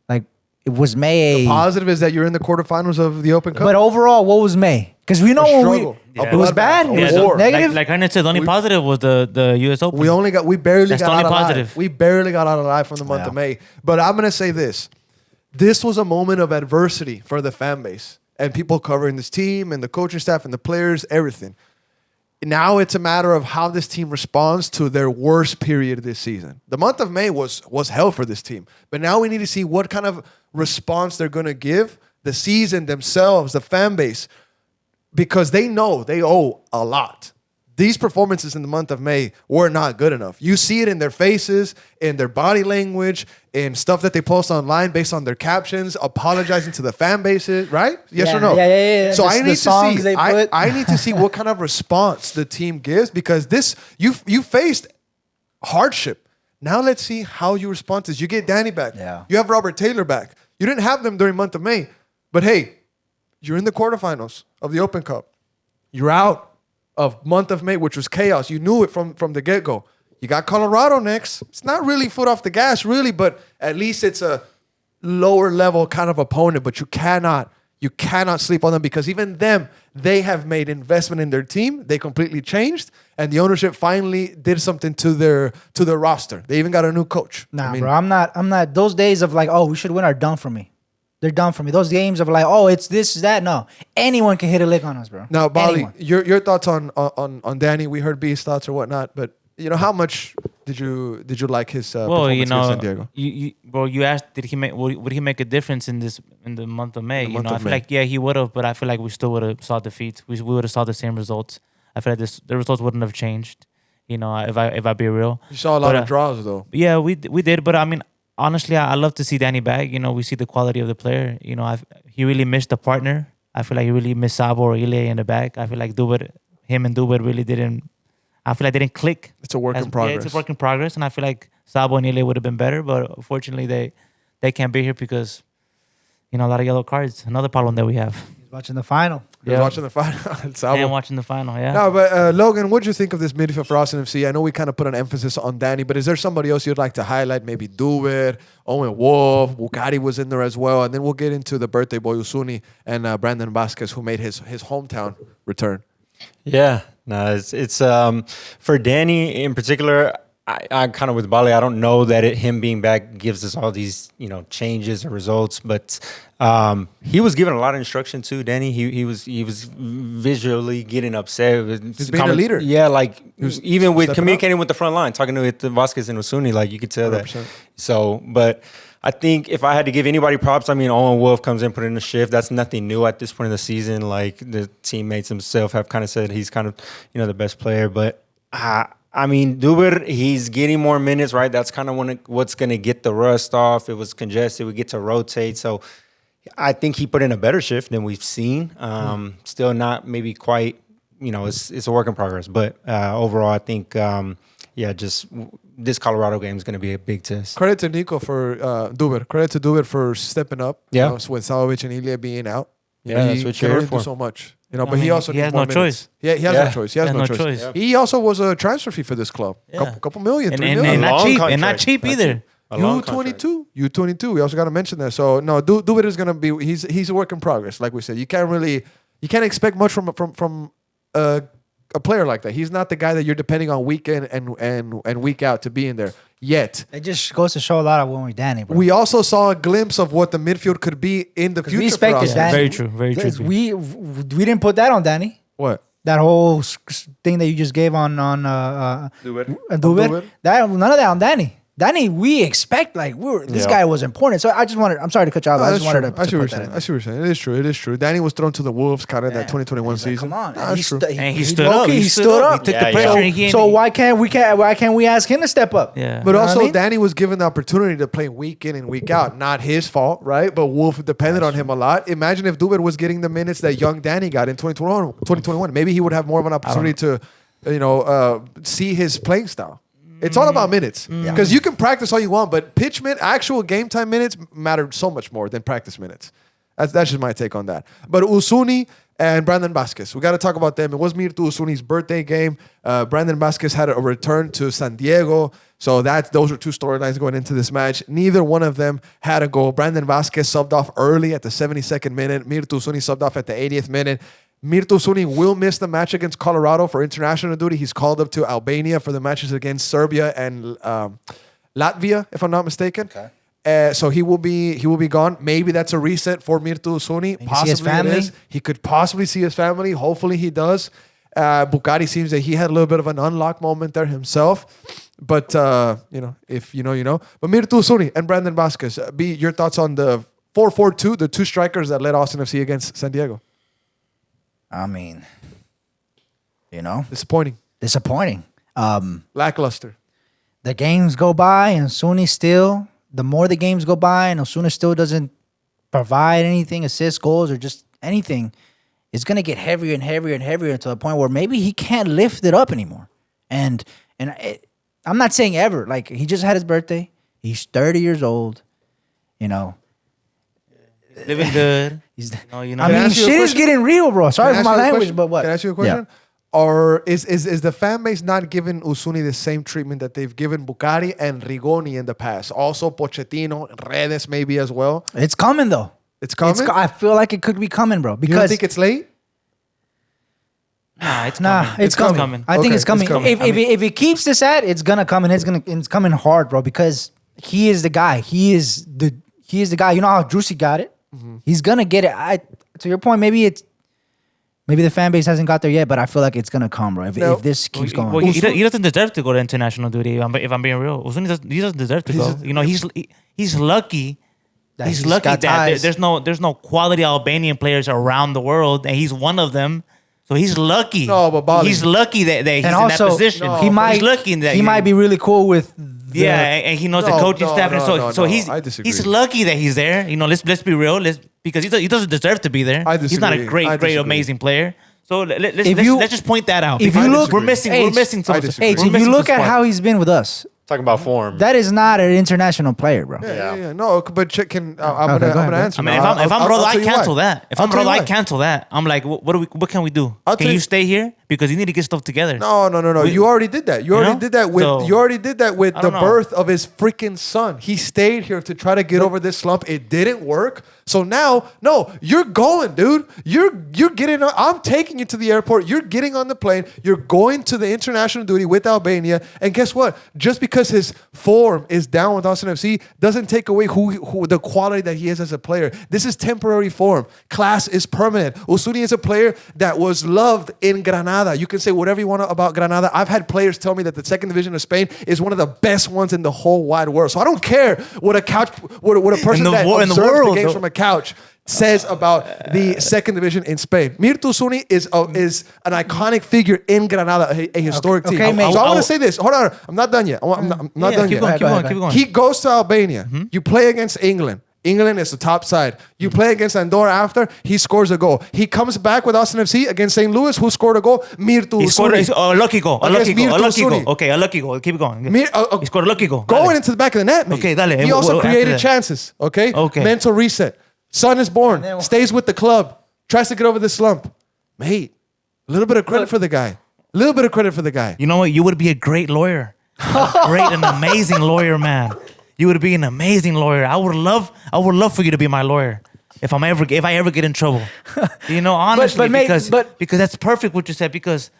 Like, it was May. Positive is that you're in the quarterfinals of the Open Cup. But overall, what was May? Because we know A when struggle. Yeah. A it was bloodbath. bad. A It was war. negative. Like Hernán said, the only positive was the U.S. Open. We barely That's got the out only alive. positive. We barely got out alive from the month of May. But I'm gonna say this: this was a moment of adversity for the fan base and people covering this team and the coaching staff and the players, everything. Now it's a matter of how this team responds to their worst period this season. The month of May was hell for this team, but now we need to see what kind of response they're gonna give the season themselves, the fan base, because they know they owe a lot. These performances in the month of May were not good enough. You see it in their faces, in their body language, in stuff that they post online based on their captions, apologizing to the fan bases, right? Yes or no? Yeah. So The I need to songs they see. put. I need to see what kind of response the team gives because you faced hardship. Now let's see how you respond to this. You get Dani back. Yeah. You have Robert Taylor back. You didn't have them during month of May, but hey, you're in the quarterfinals of the Open Cup. You're out of month of May, which was chaos. You knew it from the get-go. You got Colorado next. It's not really foot off the gas, really, but at least it's a lower level kind of opponent. But you cannot sleep on them because even them, they have made investment in their team. They completely changed, and the ownership finally did something to their roster. They even got a new coach. Nah, bro, I'm not. Those days of like, oh, we should win are done for me. They're done for me. Those games of like, oh, it's this, that. No, anyone can hit a lick on us, bro. Now, Bali, Anyone. your thoughts on Dani? We heard B's thoughts or whatnot, but how much did you like his performance against San Diego? You asked, would he make a difference in the month of May? I feel like he would have, but I feel like we still would have saw defeats. We would have saw the same results. I feel like the results wouldn't have changed. If I be real, You saw a lot of draws though. yeah, we did. But I mean, honestly, I love to see Dani back. We see the quality of the player. He really missed the partner. I feel like he really missed Sabo or Ile in the back. I feel like him and Stuver really didn't. I feel like they didn't click. It's a work in progress. Yeah, it's a work in progress, and I feel like Sabo and Ile would have been better, but unfortunately they can't be here because a lot of yellow cards. Another problem that we have. He's watching the final. He was watching the final. And watching the final, yeah. No, but Logan, what do you think of this midfield for Austin FC? I know we kind of put an emphasis on Dani, but is there somebody else you'd like to highlight? Maybe Stuver, Owen, Wolff, Bugatti was in there as well, and then we'll get into the birthday boy Uzuni and Brandon Vázquez, who made his hometown return. Yeah, no, it's for Dani in particular. I kind of with Bali. I don't know that him being back gives us all these changes or results, but he was given a lot of instruction too. Dani, he was visually getting upset. He's being a leader. Yeah, like even with stepping communicating with the front line, talking to Vázquez and Uzuni, like you could tell 100%. that. So, but I think if I had to give anybody props, I mean, Owen Wolff comes in, put in a shift. That's nothing new at this point in the season. Like the teammates himself have kind of said he's kind of the best player, but. I mean, Stuver, he's getting more minutes, right? That's kind of what's going to get the rust off. It was congested. We get to rotate. So I think he put in a better shift than we've seen. Still not maybe quite, it's a work in progress. But overall, I think, just this Colorado game is going to be a big test. Credit to Nico for Duber. Credit to Duber for stepping up. Yeah. With Salovic and Ilya being out. That's what you're can here only do for. so much. I But he mean, also he needs has more no minutes. choice. He has Yeah. no choice. He has no choice. Yeah. He also was a transfer fee for this club. Yeah. Couple million, And, 3 and, million. and not Long cheap. And not contract. cheap either. A long contract. U22. We also got to mention that. So no, Duber is gonna be. He's a work in progress. Like we said, you can't expect much from a player like that. He's not the guy that you're depending on week in and week out to be in there yet. It just goes to show a lot of when we Danny, bro. We also saw a glimpse of what the midfield could be in the future. we expected for us. Danny. Very true. Very true. We didn't put that on Danny. What? That whole thing that you just gave on Duber. Duber. That none of that on Danny. Danny, we expect this guy was important. So I just wanted. I'm sorry to cut you off. No, I that's just wanted true. to I see what you're put that saying. in I there. see what you're saying. It is true. It is true. Danny was thrown to the wolves kind of in that 2021 He's like, season. come on, Nah, that's true. And he stood up. He stood up. He took the Yeah, pressure. yeah. and he So ain't- why can't we ask him to step up? Yeah. But You know also, what I mean? Danny was given the opportunity to play week in and week out. Not his fault, right? But Wolff depended on him a lot. Imagine if Duber was getting the minutes that young Danny got in 2021. Maybe he would have more of an opportunity to, see his playing style. It's all about minutes. Because you can practice all you want, but actual game time minutes matter so much more than practice minutes. That's just my take on that. But Uzuni and Brandon Vázquez, we got to talk about them. It was Myrto Uzuni's birthday game. Brandon Vázquez had a return to San Diego. So those are two storylines going into this match. Neither one of them had a goal. Brandon Vázquez subbed off early at the 72nd minute. Myrto Uzuni subbed off at the 80th minute. Myrto Uzuni will miss the match against Colorado for international duty. He's called up to Albania for the matches against Serbia and Latvia, if I'm not mistaken. Okay. So he will be gone. Maybe that's a reset for Myrto Uzuni. see his family? It is. He could possibly see his family. Hopefully he does. Bukari seems that he had a little bit of an unlock moment there himself. But, if you know, you know. But Myrto Uzuni and Brandon Vázquez, your thoughts on the 4-4-2, the two strikers that led Austin FC against San Diego? I mean, Disappointing. Lackluster. The games go by and the more the games go by and Osuna still doesn't provide anything, assists, goals, or just anything, it's going to get heavier and heavier and heavier to the point where maybe he can't lift it up anymore. And I'm not saying ever. Like, he just had his birthday. He's 30 years old, Living good. He's, No, you know. I Can I mean, ask you a shit is question? getting real, bro. Sorry Can I for ask my you a language, question? but what? Can I ask you a question? Or is the fan base not giving Uzuni the same treatment that they've given Bukari and Rigoni in the past? Also Pochettino, Redes maybe as well. It's coming, though. It's coming? I feel like it could be coming, bro. You don't Because think it's late? It's coming. it's coming. I think Okay, it's coming. it's coming. If it keeps this at, it's gonna come, and it's coming hard, bro. Because he is the guy. He is the guy. You know how Juicy got it. He's gonna get it. To your point, maybe the fan base hasn't got there yet, but I feel like it's gonna come, bro. If this keeps going. Well, he doesn't deserve to go to international duty. If I'm being real, Uzuni doesn't deserve to go. He's lucky. He's lucky got that ties. there's no quality Albanian players around the world, and he's one of them. So he's lucky. No, but Bali. He's lucky that he's and in also, that position. he might He's lucky in that he might be really cool with. and he knows the No, coaching no, staff, and no, so no, he's I disagree. lucky that he's there. Let's be real. Because he doesn't deserve to be there. I He's not a disagree. I great, disagree. amazing player. So let's just point that out. if you look- we're missing some. I disagree. Hey, we're if missing you look some at spots. how he's been with us, Talking about form. that is not an international player, bro. Yeah. No, but I'm go gonna ahead. answer. I mean, now. if I'm I'll Rodo, tell I you cancel why. that. If I'll I'm tell you Rodo, I why. cancel that. I'm like, what can we do? I'll Can tell you you- stay here? Because you need to get stuff together. No. You already did that. You already know? did that with So, I the don't know. birth of his freaking son. He stayed here to try to get over this slump. It didn't work. So now, no, you're going, dude. You're getting on. I'm taking you to the airport. You're getting on the plane. You're going to the international duty with Albania. And guess what? Just because his form is down with Austin FC doesn't take away who the quality that he is as a player. This is temporary form. Class is permanent. Uzuni is a player that was loved in Granada. You can say whatever you want about Granada. I've had players tell me that the second division of Spain is one of the best ones in the whole wide world. So I don't care what a person In the that in the observes the world, games though. from a couch says about the second division in Spain. Myrto Uzuni is an iconic figure in Granada, a historic team. Okay, mate. So I want to say this. Hold on. I'm not done yet. I'm not done keep yet. going. Go ahead. Keep going. He goes to Albania. You play against England. England is the top side. You play against Andorra after, he scores a goal. He comes back with Austin FC against St. Louis. Who scored a goal? Myrto. He scored a lucky goal. A lucky goal. A lucky Uzuni. goal. Okay, a lucky goal. Keep going. He scored a lucky goal. Going into the back of the net, mate. Okay, dale. He also After created that. chances, okay? Okay. Mental reset. Son is born. then- Stays with the club. Tries to get over the slump. Mate, a little bit of credit for the guy. A little bit of credit for the guy. You know what? You would be a great lawyer. An amazing lawyer, man. You would be an amazing lawyer. I would love for you to be my lawyer. If I ever get in trouble. You know, honestly, mate, because that's perfect what you said, because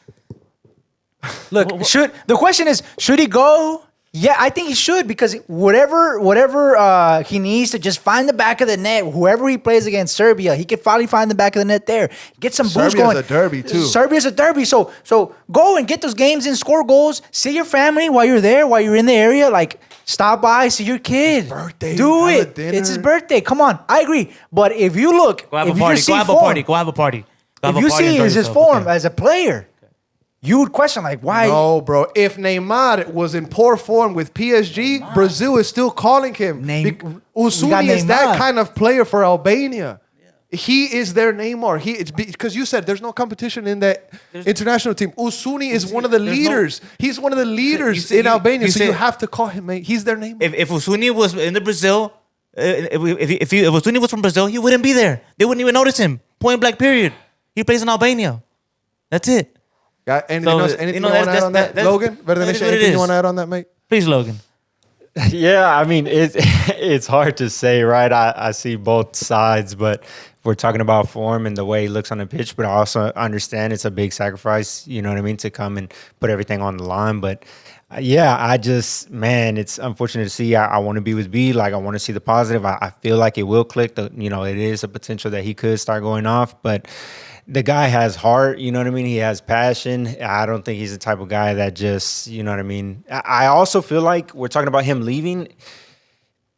Look, the question is, should he go? Yeah, I think he should, because whatever he needs to just find the back of the net. Whoever he plays against Serbia, he could finally find the back of the net there. Get some boost going. Serbia's a derby, too. Serbia's a derby. So go and get those games in, score goals, see your family while you're there, while you're in the area. Like, stop by, see your kid. His birthday, Do have a it. dinner. It's his birthday. Come on, I agree. But if you look, go have if a you party. just Go see have a form, party. Go have a party. Go if have a you party and see enjoy his yourself. form Okay. as a player, you would question, like, why? No, bro. If Neymar was in poor form with PSG, Brazil is still calling him. We got Uzuni is that Neymar. kind of player for Albania. He is their Neymar. It's because you said there's no competition in that international team. Uzuni is one of the leaders. He's one of the leaders in Albania. So you have to call him, mate. He's their Neymar. If Uzuni was in the Brazil, if Uzuni was from Brazil, he wouldn't be there. They wouldn't even notice him. Point blank. Period. He plays in Albania. That's it. Got anything So, else? you Anything know, you want to add on that? that- Logan? Verde that is Nation, what it anything you is. want to add on that, mate? Please, Logan. Yeah, I mean, it's hard to say, right? I see both sides, but we're talking about form and the way he looks on the pitch, but I also understand it's a big sacrifice, you know what I mean, to come and put everything on the line. But yeah, it's unfortunate to see. I want to be with B. Like, I want to see the positive. I feel like it will click. It is a potential that he could start going off, but the guy has heart, you know what I mean? He has passion. I don't think he's the type of guy that just, you know what I mean? I also feel like we're talking about him leaving.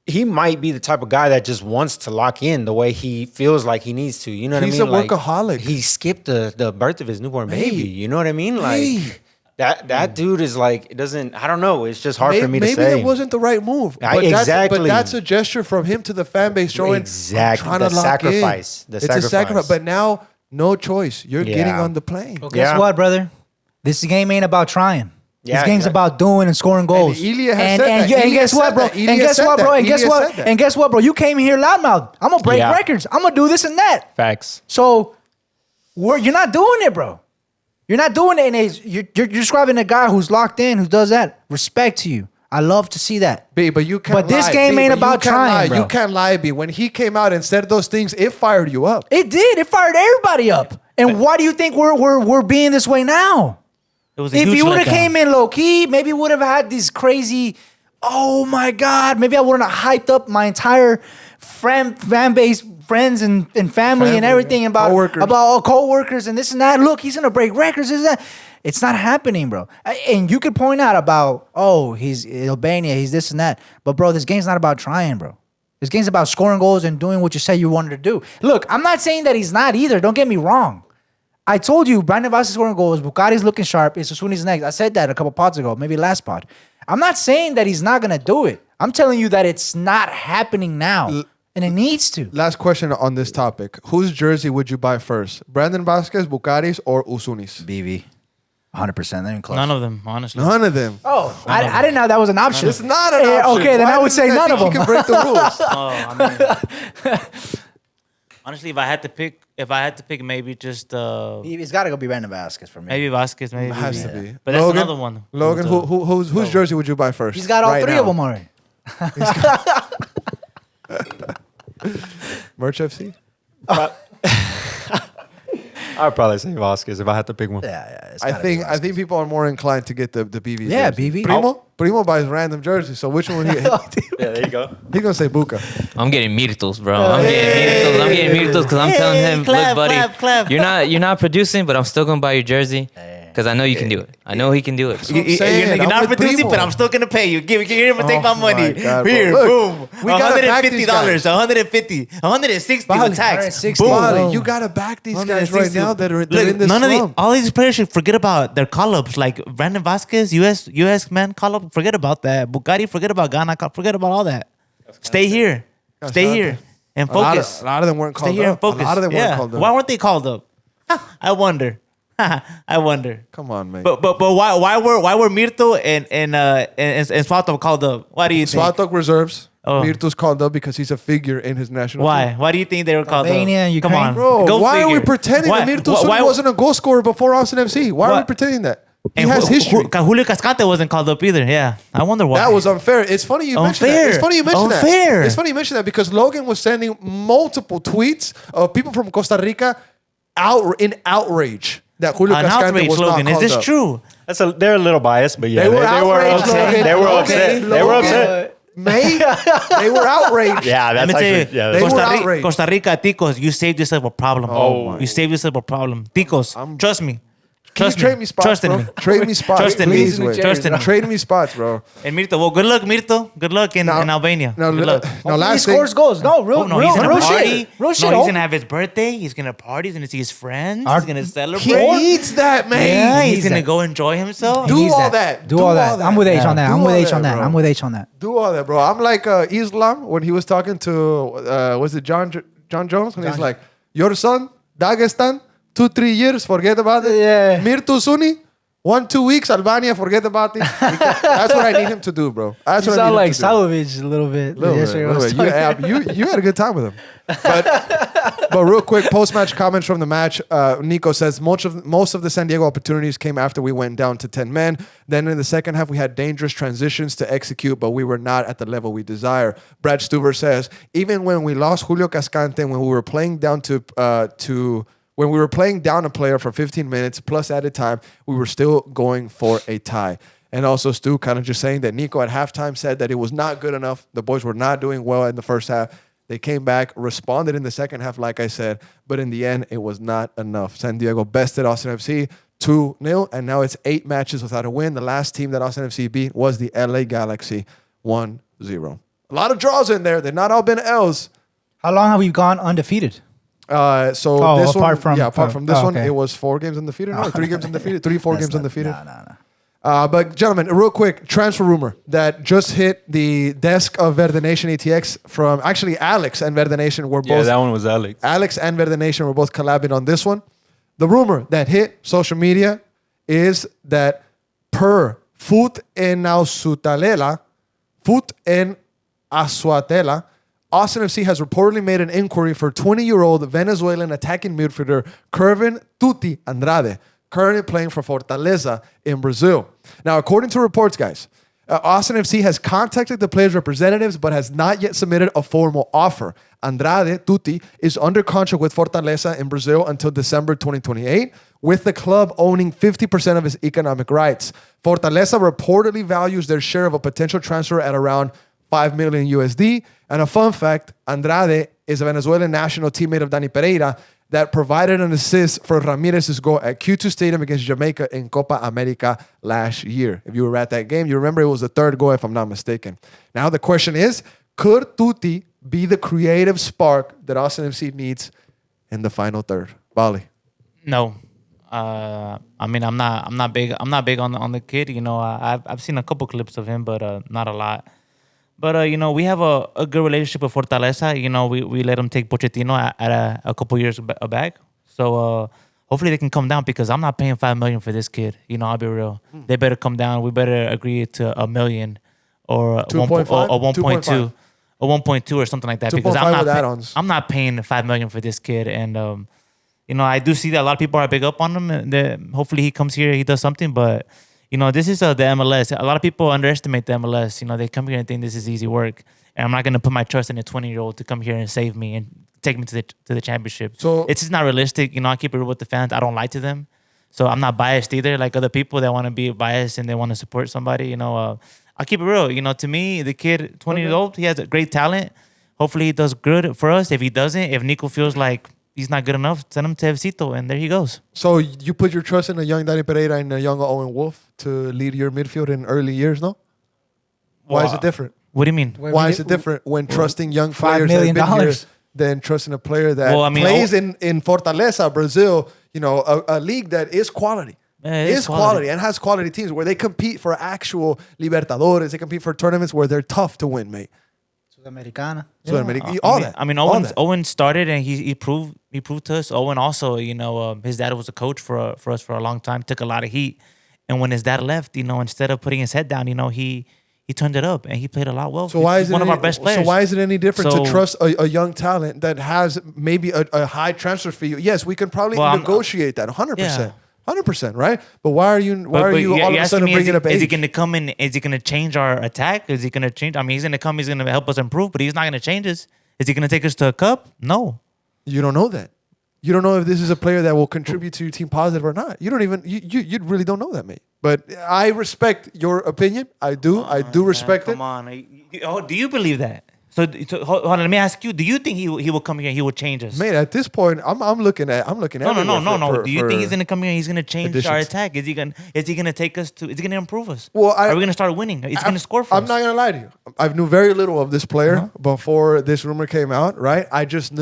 He might be the type of guy that just wants to lock in the way he feels like he needs to. You know what He's I mean? a workaholic. He skipped the birth of his newborn baby. You know what I mean? Like Hey. that dude is like, it doesn't, I don't know. It's just hard for me to say. Maybe it wasn't the right move. Exactly. But that's a gesture from him to the fan base showing Exactly. I'm trying to The lock sacrifice. in. The It's a sacrifice. sacrifice. But now, no choice. You're Yeah. getting on the plane. Well, guess Yeah. what, brother? This game ain't about trying. Yeah, This game's yeah. about doing and scoring goals. Ilya has and, said and, that. yeah, and Ilya guess what, said bro? that. Ilya And guess said what, bro? that. And guess Ilya what? said that. And guess what, bro? You came here loudmouth. I'm gonna break Yeah. records. I'm gonna do this and that. Facts. So, you're not doing it, bro. You're not doing it. And you're describing a guy who's locked in, who does that. Respect to you. I love to see that. B, but you can't But this lie. game B, ain't but you about can't trying, lie. bro. You can't lie, B. When he came out and said those things, it fired you up. It did. It fired everybody up. And why do you think we're being this way now? It was a If huge you would have letdown. came in low key, maybe would have had these crazy, oh my God, maybe I wouldn't have hyped up my entire fan base, friends and family and Family, everything yeah. about Coworkers. all coworkers and this and that. Look, he's gonna break records, this and that. It's not happening, bro. And you could point out about, oh, he's Albania, he's this and that. But bro, this game's not about trying, bro. This game's about scoring goals and doing what you said you wanted to do. Look, I'm not saying that he's not either. Don't get me wrong. I told you, Bryan Vázquez scoring goals, Bukhari's looking sharp, Uzuni's next. I said that a couple pods ago, maybe last pod. I'm not saying that he's not going to do it. I'm telling you that it's not happening now, and it needs to. Last question on this topic. Whose jersey would you buy first? Brandon Vázquez, Bukhari's, or Uzuni's? BV. 100%. Not even close. None of them, honestly. None of them. Oh, I didn't know that was an option. It's not an option. Okay, then Why I would does say he none think of He them. can break the rules. Oh, I mean, honestly, if I had to pick, maybe just It's got to go be Bryan Vázquez for me. maybe Vázquez, maybe. It has to yeah. be. But that's Logan? another one. Logan, whose jersey would you buy first? He's got all right three now? of them already. Merch FC? I'd probably say Vázquez if I had to pick one. Yeah. It's I gotta be think Vázquez. people are more inclined to get the BV. Yeah, jersey. BV. Primo buys random jerseys. So which one would he? Yeah, there you go. He gonna say Buka. I'm getting Myrtos, bro. I'm getting Myrtos because I'm telling him, clap, look, buddy, clap. you're not producing, but I'm still gonna buy your jersey because I know you can do it. I know he can do it. what I'm saying. You're I'm not with producing, Primo. but I'm still gonna pay you. Give him and take Oh my money. my God, bro. Here, Look, boom. we gotta back these guys. $150, $160 Bali, with tax. 160. Boom. Bali, you gotta back these guys right now that are they're in this slump. All these players should forget about their call-ups. Like Brandon Vázquez, US man call-up. Forget about that. Bukhari, forget about Ghana. Forget about all that. Stay here. Stay here and focus. A lot of them weren't Stay called here and up. focus. A lot of them weren't called up. Why weren't they called up? I wonder. I wonder. Come on, man. But why were Myrto and Shoutout called up? Why do you think? Shoutout reserves. Oh. Myrto's called up because he's a figure in his national Why? team. Why do you think they were called Albania up? and Come Ukraine? on, Bro, Go why are we figure. pretending that Myrto Uzuni wasn't a goal scorer before Austin FC? Why are we Why- pretending that? He And has history. Julio Cascante wasn't called up either. Yeah, I wonder why. That was unfair. It's funny you mentioned that. Unfair. It's funny you mentioned Unfair. that. It's funny you mentioned that because Logan was sending multiple tweets of people from Costa Rica in outrage that Julio an Cascante outrage was not slogan. Is called this up. true? They're a little biased, but yeah, They were outraged, upset. Logan. They were Logan, upset. They were Logan. upset. Mate, they were outraged. Yeah, Let that's me tell actually, you, yeah. They were Costa, outraged. Costa Rica, Ticos, you saved yourself a problem. Oh, my. You saved yourself a problem. Ticos, trust me. Can you Trust trade me spots, Trust in bro? me. Trade me spots. Trust in me. Please, wait. Trust in me. Trade me spots, bro. And Myrto, well, good luck, Myrto. Good luck in Albania. Now, good luck. now He last thing. scores goals. No, real, Oh, no, real, he's gonna real party. shit. Real shit. No, he's oh. gonna have his birthday. He's gonna party. He's gonna see his friends. Our- He's gonna celebrate. He needs that, man. Yeah, he's needs gonna that. go enjoy himself. Do Needs all that. Do all that. I'm with H on that. Do I'm with all H that, on that. bro. I'm with H on that. Do all that, bro. I'm like Islam when he was talking to was it John Jones when he's like, your son, Dagestan, 2-3 years, forget about it. Yeah. Myrto Uzuni, 1-2 weeks, Albania, forget about it. That's what I need him to do, bro. That's You what I sound need like him to do. Salvage a little bit. Little Yesterday bit, when I was little bit. talking. You had a good time with him. But real quick, post-match comments from the match. Nico says, most of the San Diego opportunities came after we went down to 10 men. Then in the second half, we had dangerous transitions to execute, but we were not at the level we desire. Brad Stuver says, even when we lost Julio Cascante, when we were playing down when we were playing down a player for 15 minutes plus added time, we were still going for a tie. And also Stu kind of just saying that Nico at halftime said that it was not good enough. The boys were not doing well in the first half. They came back, responded in the second half, like I said, but in the end, it was not enough. San Diego bested Austin FC 2-0, and now it's 8 matches without a win. The last team that Austin FC beat was the LA Galaxy 1-0. A lot of draws in there. They've not all been L's. How long have we gone undefeated? This apart one, from- apart from this oh, one, okay. it was 4 games undefeated. No, 3 games undefeated. 4 games undefeated. No. But gentlemen, real quick, transfer rumor that just hit the desk of Verde Nation ATX from actually Alex and Verde Nation were Yeah, both that one was Alex. Alex and Verde Nation were both collabing on this one. The rumor that hit social media is that per Foot en Asuatela, Austin FC has reportedly made an inquiry for 20-year-old Venezuelan attacking midfielder Kervin Tuti Andrade, currently playing for Fortaleza in Brazil. Now, according to reports, guys, Austin FC has contacted the player's representatives but has not yet submitted a formal offer. Andrade, Tuti, is under contract with Fortaleza in Brazil until December 2028, with the club owning 50% of his economic rights. Fortaleza reportedly values their share of a potential transfer at around 5 million USD. And a fun fact, Andrade is a Venezuelan national teammate of Dani Pereira that provided an assist for Ramirez's goal at Q2 Stadium against Jamaica in Copa America last year. If you were at that game, you remember it was the 3rd goal, if I'm not mistaken. Now the question is, could Tuti be the creative spark that Austin FC needs in the final third? Bali. No. I mean, I'm not big on the kid. You know, I've seen a couple clips of him, but not a lot. But you know, we have a good relationship with Fortaleza. You know, we let him take Pochettino at a couple years back. So hopefully they can come down because I'm not paying $5 million for this kid. You know, I'll be real. They better come down. We better agree to $1 million or 2.5? 1.2 or 1.2 or something like that. Because 2.5 with add-ons. I'm not paying $5 million for this kid. And you know, I do see that a lot of people are big up on him. And hopefully he comes here, he does something, but. You know, this is the MLS. A lot of people underestimate the MLS. You know, they come here and think this is easy work. And I'm not going to put my trust in a 20-year-old to come here and save me and take me to the championship. So it's just not realistic. You know, I keep it real with the fans. I don't lie to them. So I'm not biased either. Like other people that want to be biased and they want to support somebody, you know, I'll keep it real. You know, to me, the kid, 20 years old, he has a great talent. Hopefully he does good for us. If he doesn't, if Nico feels like he's not good enough, send him to FCito, and there he goes. So you put your trust in a young Dani Pereira and a young Owen Wolff to lead your midfield in early years, no? Why is it different? What do you mean? Why is it different when trusting young $5 players that have million been here than trusting a player that plays in Fortaleza, Brazil, you know, a league that is quality? Yeah, is quality and has quality teams where they compete for actual Libertadores. They compete for tournaments where they're tough to win, mate. Sudamericana. Sudamericana, all that. I mean, all Owen that. Owen started and he proved to us. Owen also, his dad was a coach for us for a long time. Took a lot of heat, and when his dad left, instead of putting his head down, he turned it up and he played a lot well. So why He's is it one of our best players? So why is it any different So- to trust a young talent that has maybe a high transfer fee? Yes, we can probably Well, negotiate that 100%. Yeah. 100%, right? But why are you But all of a asking sudden me, bringing up is he age? going to come in? Is he going to change our attack? Is he going to change? I mean, he's going to come. He's going to help us improve, but he's not going to change us. Is he going to take us to a cup? No. You don't know that. You don't know if this is a player that will contribute to your team positive or not. You don't even you really don't know that, mate. But I respect your opinion. I do respect it. Come on. Do you believe that? So hold on. Let me ask you. Do you think he will come here and he will change us? Mate, at this point, I'm looking No. everywhere Do you think he's for- gonna come here and he's gonna change our additions. attack? Is he gonna take us to? Is he gonna improve us? Well, are we gonna start winning? Is he gonna score for I'm us? not gonna lie to you. I knew very little of this player before this rumor came out. Right? I just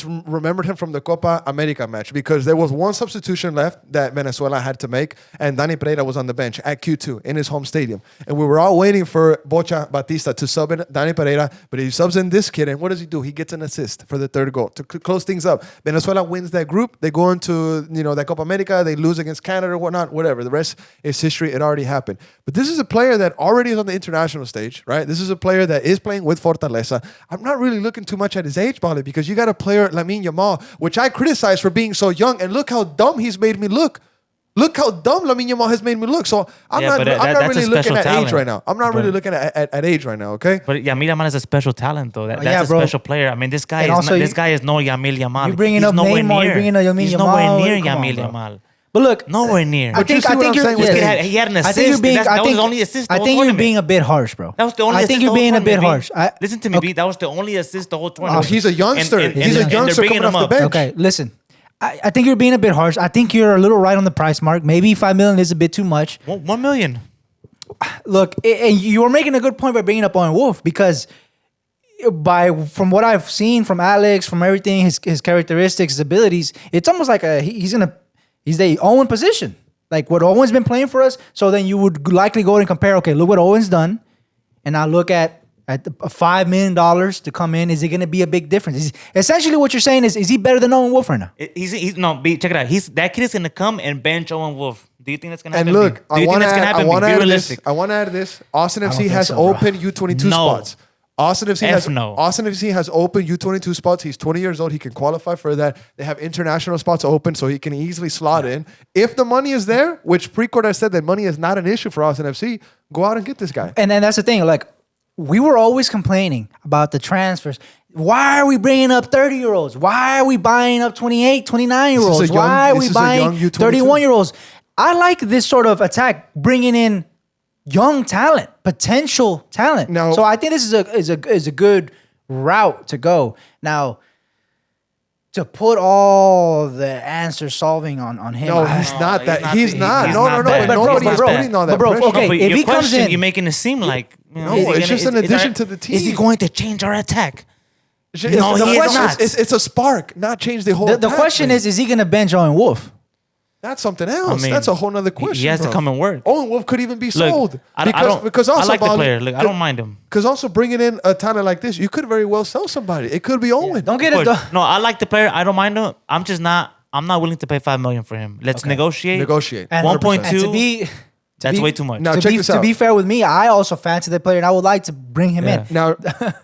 remembered him from the Copa America match because there was one substitution left that Venezuela had to make, and Dani Pereira was on the bench at Q2 in his home stadium, and we were all waiting for Bocha Batista to sub in Dani Pereira, but he subs in this kid, and what does he do? He gets an assist for the third goal to close things up. Venezuela wins that group. They go into that Copa America. They lose against Canada or whatnot. Whatever. The rest is history. It already happened. But this is a player that already is on the international stage, right? This is a player that is playing with Fortaleza. I'm not really looking too much at his age, Bali, because you got a player Lamine Yamal, which I criticize for being so young, and look how dumb he's made me look. Look how dumb Lamine Yamal has made me look. So I'm not that's really a looking special at age talent. right now. I'm not really looking at age right now, okay? But Yamil Yamal is a special talent, though. That's yeah, a bro. special player. I mean, this guy And is also this guy is no Yamil Yamal. You bringing He's up nowhere Neymar, you near. bringing up Lamine He's Yamal. nowhere near Come on, Yamil bro. Yamal. But look, Nowhere near. I think see what I'm you're. saying? This Yeah. kid he had an assist. I think you're being. That was his only assist. I think you're being a bit harsh, bro. That was the only I assist. think the you're whole being a bit tournament, harsh. Listen to me, B. That was the only assist the whole tournament. He's a youngster. He's a and youngster they're bringing coming him off the up. bench. Okay, listen. I think you're being a bit harsh. I think you're a little right on the price mark. Maybe 5 million is a bit too much. 1 million. Look, and you were making a good point by bringing up Owen Wolff because from what I've seen from Alex, from everything, his characteristics, his abilities, it's almost like he's the Owen position. Like what Owen's been playing for us. So then you would likely go and compare, okay, look what Owen's done. And now look at the $5 million to come in. Is it going to be a big difference? Essentially what you're saying is he better than Owen Wolff right now? He's no, B, check it out. That kid is going to come and bench Owen Wolff. Do you think that's going to happen? And look, B? Do you think that's going to happen? Be realistic. I want to add this. Austin FC think has so, bro. open U22 No. spots. Austin FC has open U22 spots. He's 20 years old. He can qualify for that. They have international spots open, so he can easily slot in. If the money is there, which Precourt has said that money is not an issue for Austin FC, go out and get this guy. And then that's the thing. Like, we were always complaining about the transfers. Why are we bringing up 30-year-olds? Why are we buying up 28, 29-year-olds? Why are we buying 31-year-olds? I like this sort of attack, bringing in young talent, potential talent. Now- So I think this is a good route to go. Now, to put all the answer solving on him. No, he's not that. He's not. he's No, not no, that. no. But Nobody's he's not that. putting all that But bro, pressure. okay, but if your he comes question, in- you're making it seem like No, it's just an addition to the team. Is he going to change our attack? It's, No, the he is question not. it's a spark, not change the whole The attack, question man. is he going to bench Owen Wolff? That's something else. I mean, That's a whole nother question. He has to bro. come and work. Owen Wolff could even be sold. Look, I don't. because also I like the Bali- player. Look, I don't mind him. Because also bringing in a talent like this, you could very well sell somebody. It could be Owen. Don't get it. No, I like the player. I don't mind him. I'm not willing to pay $5 million for him. Let's negotiate. Negotiate. And 1.2. and to be That's be- way too much. Now, to check be, this to out. be fair with me, I also fancy the player, and I would like to bring him Yeah. in. Now,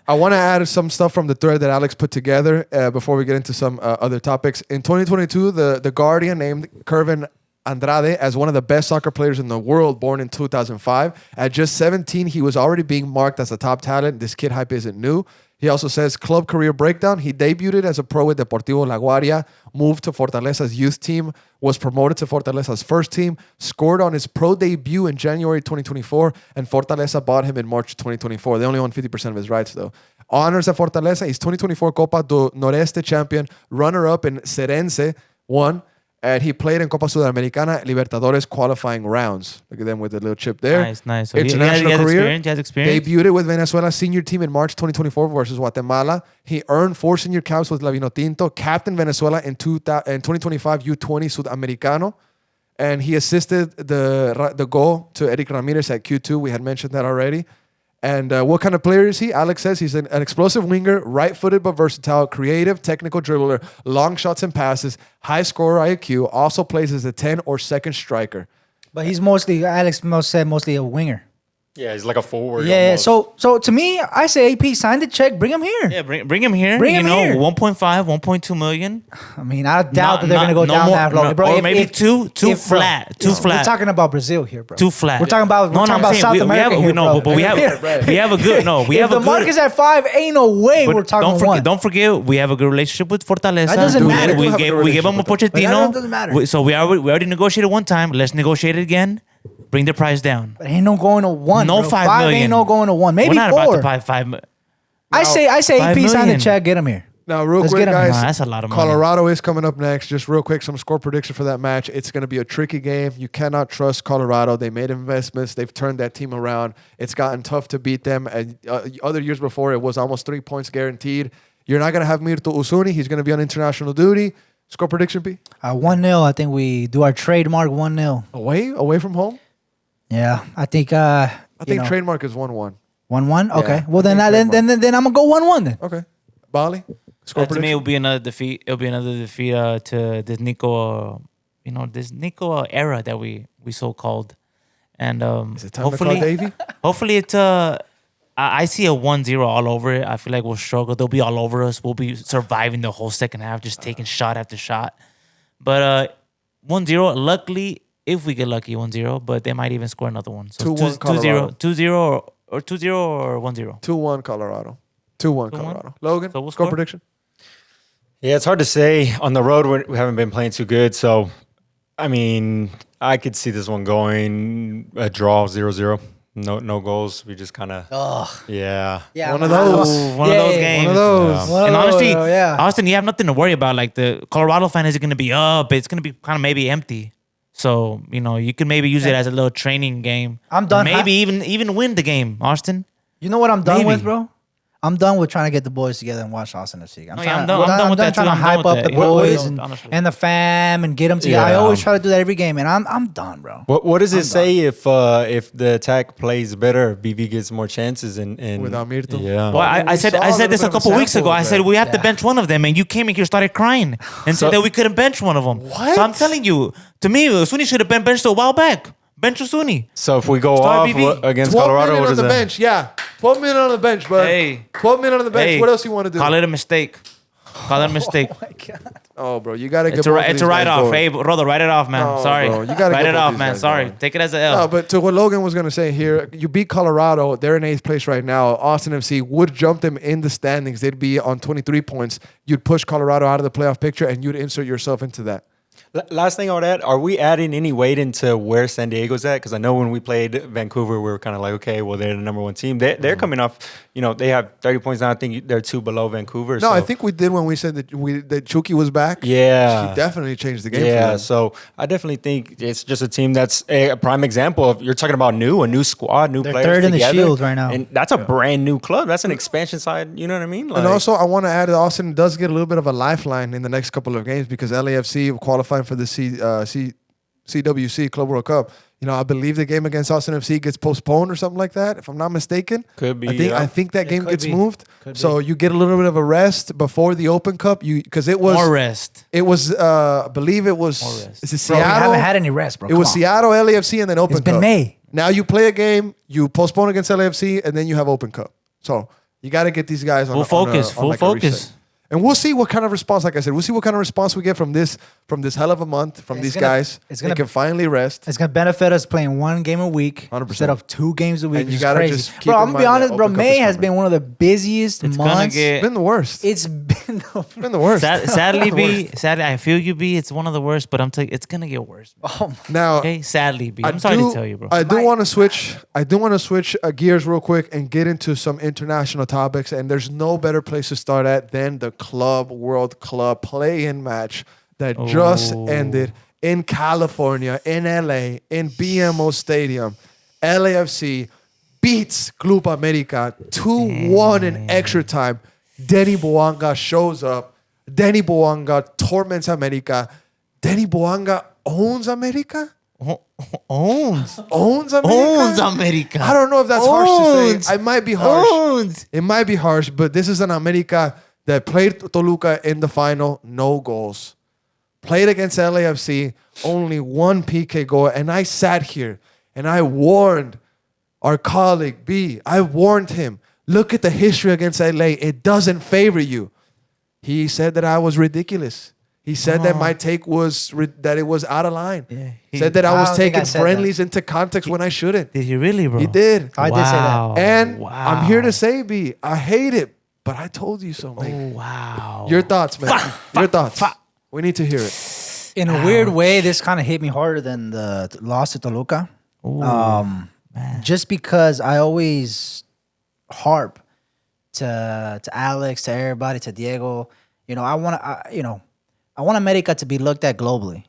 I want to add some stuff from the thread that Alex put together before we get into some other topics. In 2022, the Guardian named Kervin Andrade as one of the best soccer players in the world, born in 2005. At just 17, he was already being marked as a top talent. This kid hype isn't new. He also says club career breakdown. He debuted as a pro with Deportivo La Guaria, moved to Fortaleza's youth team, was promoted to Fortaleza's first team, scored on his pro debut in January 2024, and Fortaleza bought him in March 2024. They only own 50% of his rights, though. Honors at Fortaleza. He's 2024 Copa do Noreste champion, runner-up in Serense, won. And he played in Copa Sudamericana Libertadores qualifying rounds. Look at them with the little chip there. Nice. So International he has career. experience. He has experience. Debuted with Venezuela's senior team in March 2024 versus Guatemala. He earned 4 senior caps with La Vinotinto, captained Venezuela in 2025 U20 Sudamericano, and he assisted the goal to Eric Ramirez at Q2. We had mentioned that already. And what kind of player is he? Alex says he's an explosive winger, right-footed but versatile, creative, technical dribbler, long shots and passes, high scorer IQ, also plays as a 10 or second striker. But he's mostly, Alex said, mostly a winger. Yeah, he's like a forward. Yeah, almost. so to me, I say AP, sign the check, bring him here. Yeah, bring him here. Bring him here. 1.5, 1.2 million. I mean, I doubt that they're going to go down that low. Bro, or maybe two flat. We're talking about Brazil here, bro. Too flat. We're talking about South America here, bro. But we have a good If the mark is at 5, ain't no way we're talking one. Don't forget, we have a good relationship with Fortaleza. That doesn't matter. We gave him a Pochettino. That doesn't matter. So we already negotiated one time. Let's negotiate it again. Bring the price down. But ain't no going to 1. No, bro. 5 million. Ain't no going to 1. Maybe We're not 4. about to buy 5 million. I say AP, 5 sign the million. check, get him here. Now, real Let's quick, get him. guys. Nah, that's a lot of money. Colorado is coming up next. Just real quick, some score prediction for that match. It's going to be a tricky game. You cannot trust Colorado. They made investments. They've turned that team around. It's gotten tough to beat them. And other years before, it was almost 3 points guaranteed. You're not going to have Myrto Uzuni. He's going to be on international duty. Score prediction, P? 1-0. I think we do our trademark 1-0. Away from home? Yeah, I think. I think trademark is 1-1. 1-1. Okay. Yeah, Well, then I'm gonna go 1-1 then. Okay. Bali? Score To me, prediction? it'll be another defeat. It'll be another defeat to this Nico, this Nico era that we so called. And Is it time to call Davey? hopefully it's I see a 1-0 all over it. I feel like we'll struggle. They'll be all over us. We'll be surviving the whole second half, just taking shot after shot. But 1-0, luckily, if we get lucky, 1-0, but they might even score another one. So 2-1 Colorado. 2-0 or 2-0 or 1-0. 2-1 Colorado. 2-1 Colorado. Logan, So we'll score score? prediction? Yeah, it's hard to say. On the road, we haven't been playing too good. So, I mean, I could see this one going a draw, 0-0. No goals. We just kind of, yeah. One of those. One of those games. One of those. One of And those, honestly, yeah. Austin, you have nothing to worry about. Like the Colorado fan isn't going to be up. It's going to be kind of maybe empty. So, you can maybe use it as a little training game. I'm done. Maybe even win the game, Austin. You know what I'm done Maybe. with, bro? I'm done with trying to get the boys together and watch Austin FC. I'm done with that trying too. to I'm done hype with up that. the What boys is- and, honestly. and the fam and get them together. I Yeah. always try to do that every game, and I'm done, bro. What does it say if the attack plays better, BV gets more chances and Without Myrto? Yeah. Well, I We said saw a I said little this bit a of a couple weeks sample ago. I of said that. we have to Yeah. bench one of them, and you came in here started crying and said that we couldn't bench one of them. What? So I'm telling you, to me, Uzuni should have been benched a while back. Bench Uzuni. So if we go Start off BV. against 12 Colorado, minutes what on is the that? bench. Yeah. 12 minutes on the bench, but Hey. 12 minutes on the bench. Hey, What else you want to do? Call it a mistake. Call it a mistake. Oh my God. Oh, bro, you got to get It's a both of it's these a guys write off. going. Hey, Rodo, write it off, man. No, Sorry. bro, you gotta write get it both off, these man. guys Sorry. going. Take it as an L. No, but to what Logan was going to say here, you beat Colorado. They're in 8th place right now. Austin FC would jump them in the standings. They'd be on 23 points. You'd push Colorado out of the playoff picture, and you'd insert yourself into that. Last thing I would add, are we adding any weight into where San Diego's at? Because I know when we played Vancouver, we were kind of like, okay, well, they're the number one team. They're coming off, they have 30 points now. I think they're 2 below Vancouver. No, so. I think we did when we said that Chucky was back. Yeah. He definitely changed the game for Yeah, them. so I definitely think it's just a team that's a prime example of, you're talking about a new squad, new They're players third in the together. Shield right now. And that's a brand new club. That's an expansion side, you know what I mean? And also, I want to add that Austin does get a little bit of a lifeline in the next couple of games because LAFC qualifying for the CWC Club World Cup. I believe the game against Austin FC gets postponed or something like that, if I'm not mistaken. Could be, I think that game could gets be. moved. Could So you get a little bit of a rest before the Open Cup. Because it was More rest. It was I believe it was More rest. is it Bro, we Seattle? haven't had any rest, bro. It was Come on. Seattle, LAFC, and then Open It's been Cup. May. Now you play a game, you postpone against LAFC, and then you have Open Cup. So you got to get these guys on Full focus. on like a Full reset. focus. And we'll see what kind of response, like I said, we'll see what kind of response we get from this hell of a month from It's these gonna- guys. it's They gonna- can finally rest. It's gonna benefit us playing one game a week 100%. instead of 2 games a week. And you It's gotta crazy. just keep Bro, in I'm gonna be mind that honest, bro. Open Cup May is has coming. been one of the busiest It's gonna months. get- It's been the worst. It's been been the worst. Sadly, The B. worst. Sadly, I feel you, B. It's one of the worst, but I'm telling you, it's gonna get worse. Man. oh my. Now, Okay, sadly, B. I'm sorry to tell you, bro. I do want to switch. I do want to switch gears real quick and get into some international topics. And there's no better place to start at than the Club World Club play-in match that just Oh. ended in California, in LA, in BMO Stadium. LAFC beats Club América 2-1 in extra time. Denny Boanga shows up. Denny Boanga torments América. Denny Boanga owns América. Owns America. America. I don't know if that's harsh to say. It might be harsh. Owns. It might be harsh, but this is an America that played Toluca in the final, no goals. Played against LAFC, only one PK goal. And I sat here and I warned our colleague B. I warned him, look at the history against LA. It doesn't favor you. He said that I was ridiculous. He said that my take was that it was out of line. Yeah, Said that I I was don't think I taking said friendlies into context when I shouldn't. Did he really, bro? He did. I did say that. And Wow. I'm here to say, B, I hate it, but I told you so, mate. Oh, wow. Your thoughts, man. Your thoughts. We need to hear it. In a weird way, this kind of hit me harder than the loss to Toluca. Just because I always harp to Alex, to everybody, to Diego. You know, I want America to be looked at globally.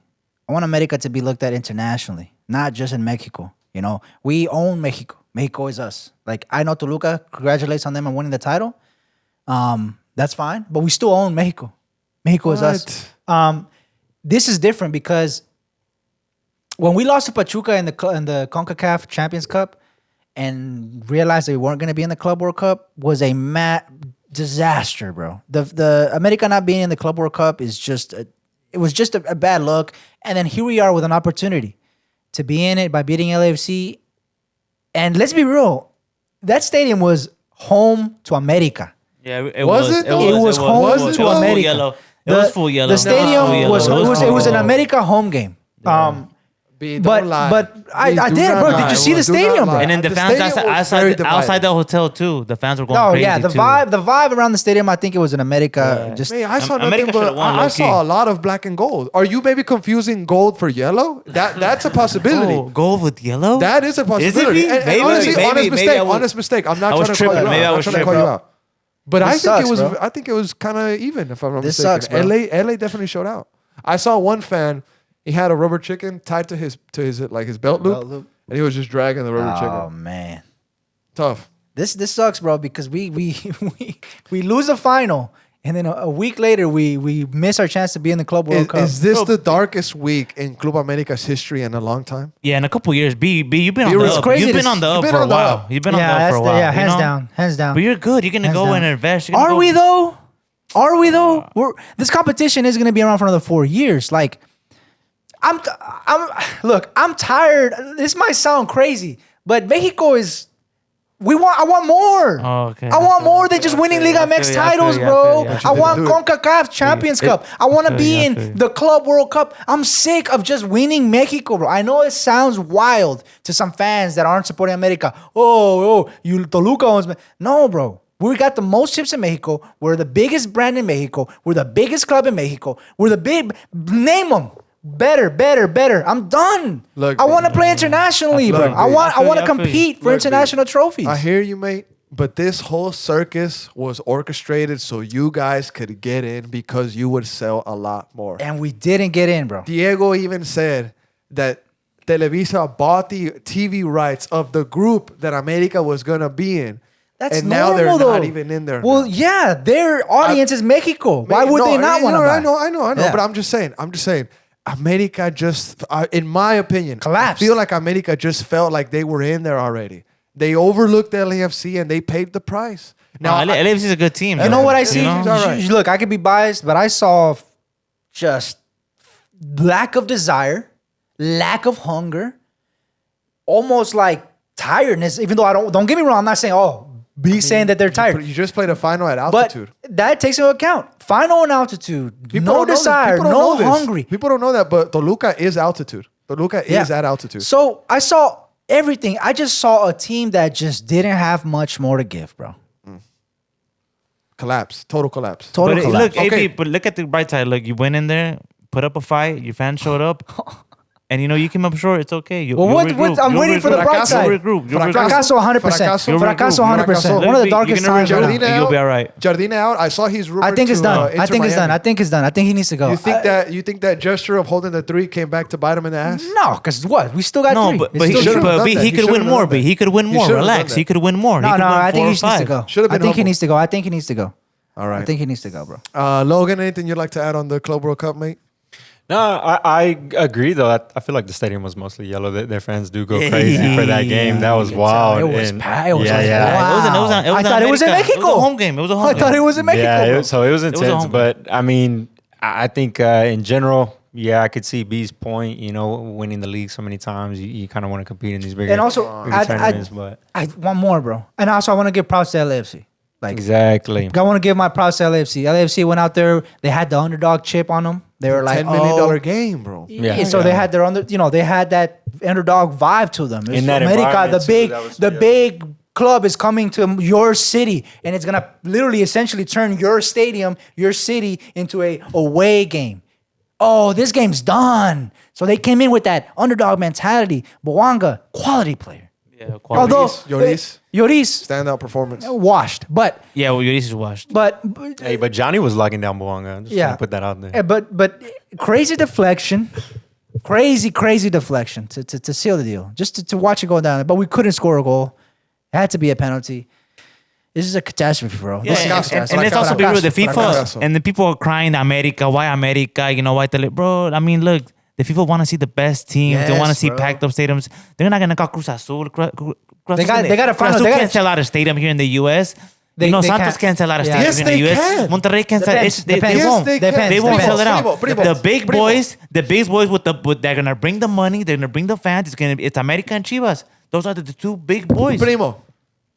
I want America to be looked at internationally, not just in Mexico. You know, we own Mexico. Mexico is us. Like, I know Toluca, congratulates on them on winning the title. That's fine, but we still own Mexico. Mexico is us. This is different because when we lost to Pachuca in the CONCACAF Champions Cup and realized that we weren't going to be in the Club World Cup was a disaster, bro. The America not being in the Club World Cup is just it was just a bad look. And then here we are with an opportunity to be in it by beating LAFC. And let's be real, that stadium was home to America. Yeah, it Was it? It was home to America. Yellow. It was full yellow. The stadium was an America home game. B, don't lie. But I Please do did, not bro. lie. Did you see the Do not stadium, bro? lie. And then the fans stadium was very divided. outside the hotel too. The fans were going No, crazy. yeah, the too. vibe around the stadium. I think it was in America. Just Man, I saw America nothing but should've won, I low-key. saw a lot of black and gold. Are you maybe confusing gold for yellow? That's a possibility. Oh, gold with yellow. That is a possibility. me? And Maybe, honestly, maybe, honest maybe mistake. I was- Honest mistake. I'm not I was trying to call you tripping. out. Maybe I I'm not was trying to call tripping. you out. But I This think sucks, it was. bro. I think it was kind of even. If I'm not This mistaken, sucks, bro. LA definitely showed out. I saw one fan. He had a rubber chicken tied to his like his belt loop, and he was just dragging the rubber oh chicken. man, Tough. this sucks, bro. Because we lose the final, and then a week later we miss our chance to be in the Club World Cup. Is this the darkest week in Club America's history in a long time? Yeah, in a couple years. B, you've been on It's the up. crazy You've to been on the see- up you've for been a on the while. up. You've been on the up for a while. yeah, you hands know? down, hands down. But you're good. You're gonna Hands go down. and invest. You're gonna Are go- we though? Are we though? This competition is going to be around for another 4 years. Like, I'm tired. This might sound crazy, but Mexico is. I want more. Oh, okay. I want more than just winning Liga MX titles, bro. I want CONCACAF Champions Cup. I want to be in the Club World Cup. I'm sick of just winning Mexico, bro. I know it sounds wild to some fans that aren't supporting America. Oh, you Toluca owns me. No, bro. We got the most chips in Mexico. We're the biggest brand in Mexico. We're the biggest club in Mexico. We're the big. Name them. Better. I'm done. Look, I want to play internationally, bro. Look, I want I feel to you. compete for Look, international trophies. I hear you, mate. But this whole circus was orchestrated so you guys could get in because you would sell a lot more. And we didn't get in, bro. Diego even said that Televisa bought the TV rights of the group that America was gonna be in. That's and now normal, they're not though. even in there. Well, now. yeah, their audience is Mexico. Why would they not want to buy? I know. Yeah. But I'm just saying. America just, in my opinion, Collapsed. I feel like America just felt like they were in there already. They overlooked LAFC and they paid the price. Now, Now, LAFC is a good team. You though. know what I see? All right. Look, I could be biased, but I saw just lack of desire, lack of hunger, almost like tiredness. Even though don't get me wrong, I'm not saying saying that they're tired. you just played a final at But altitude. that takes into account. Final and altitude, People no don't know this. desire, People don't no know this. hungry. People don't know that, but Toluca is altitude. Toluca is at altitude. So I saw everything. I just saw a team that just didn't have much more to give, bro. Collapse. Total collapse. Total But collapse. look, Okay. AB, but look at the bright side. Look, you went in there, put up a fight. Your fans showed up, and you came up short. It's okay. Well, I'm waiting for the bright side. You'll regroup. Fracaso 100%. Fracaso. Fracaso 100%. One of the darkest times right Jardine now. out. You'll be all right. Jardine out. I saw he's rumored I think it's to, done. Inter I think it's done. Miami. I think it's done. I think he needs to go. You think that gesture of holding the 3 came back to bite him in the ass? No, because what? We still got No, 3. but It's he still should've should. true. done But that. he He could win should've more. done But that. he could win He more. should've done Relax. that. He could win more. No, I think he he needs to go. Should've I been think he humble. needs to go. I think he needs to go. All right. I think he needs to go, bro. Logan, anything you'd like to add on the Club World Cup, mate? No, I agree though. I feel like the stadium was mostly yellow. Their fans do go crazy for that game. That was wild. It was And- packed. It was yeah. It was I thought it was in America. It was Mexico. a home game. It was a home I game. thought it was in Mexico. Yeah, bro. so it was was a intense. home game. But I mean, I think in general, yeah, I could see B's point. You know, winning the league so many times, you kind of want to compete in these bigger, And also, bigger tournaments. But I want more, bro. And also, I want to give props to LAFC. Like, exactly. I want to give my props to LAFC. LAFC went out there. They had the underdog chip on them. They were like, $10 million game, bro. Yeah. So they had their they had that underdog vibe to them. It's In that America, environment, the too, big, that was- the yeah. big club is coming to your city, and it's gonna literally, essentially, turn your stadium, your city, into a away game. Oh, this game's done. So they came in with that underdog mentality. Bouanga, quality player. Yeah, quality. Although Lloris. Lloris Standout performance. washed, but Yeah, well, Lloris is washed. Hey, but Johnny was locking down Bouanga. Just Yeah. want to put that out there. but crazy deflection, crazy deflection to seal the deal, just to watch it go down. But we couldn't score a goal. It had to be a penalty. This is a catastrophe, bro. Yeah, This is a and catastrophe. let's also be real. The Fracaso. FIFA and the people are crying America. Why America? You know why? Bro, I mean, look, the FIFA want to see the best teams. They want to Yes, see bro. packed up stadiums. They're not gonna call Cruz Azul. Cruz They got to Cruz find. Azul They got can't to sell out a stadium here in the U.S. They Santos can't. can't sell out a Yeah. stadium Yes, in the they U.S. can. Monterrey can't sell. Depends. They Depends. won't. Yes, Depends. They won't Depends. sell it out. Primo. The big boys, they're gonna bring the money. They're gonna bring the fans. It's America and Chivas. Those are the two big boys. Primo.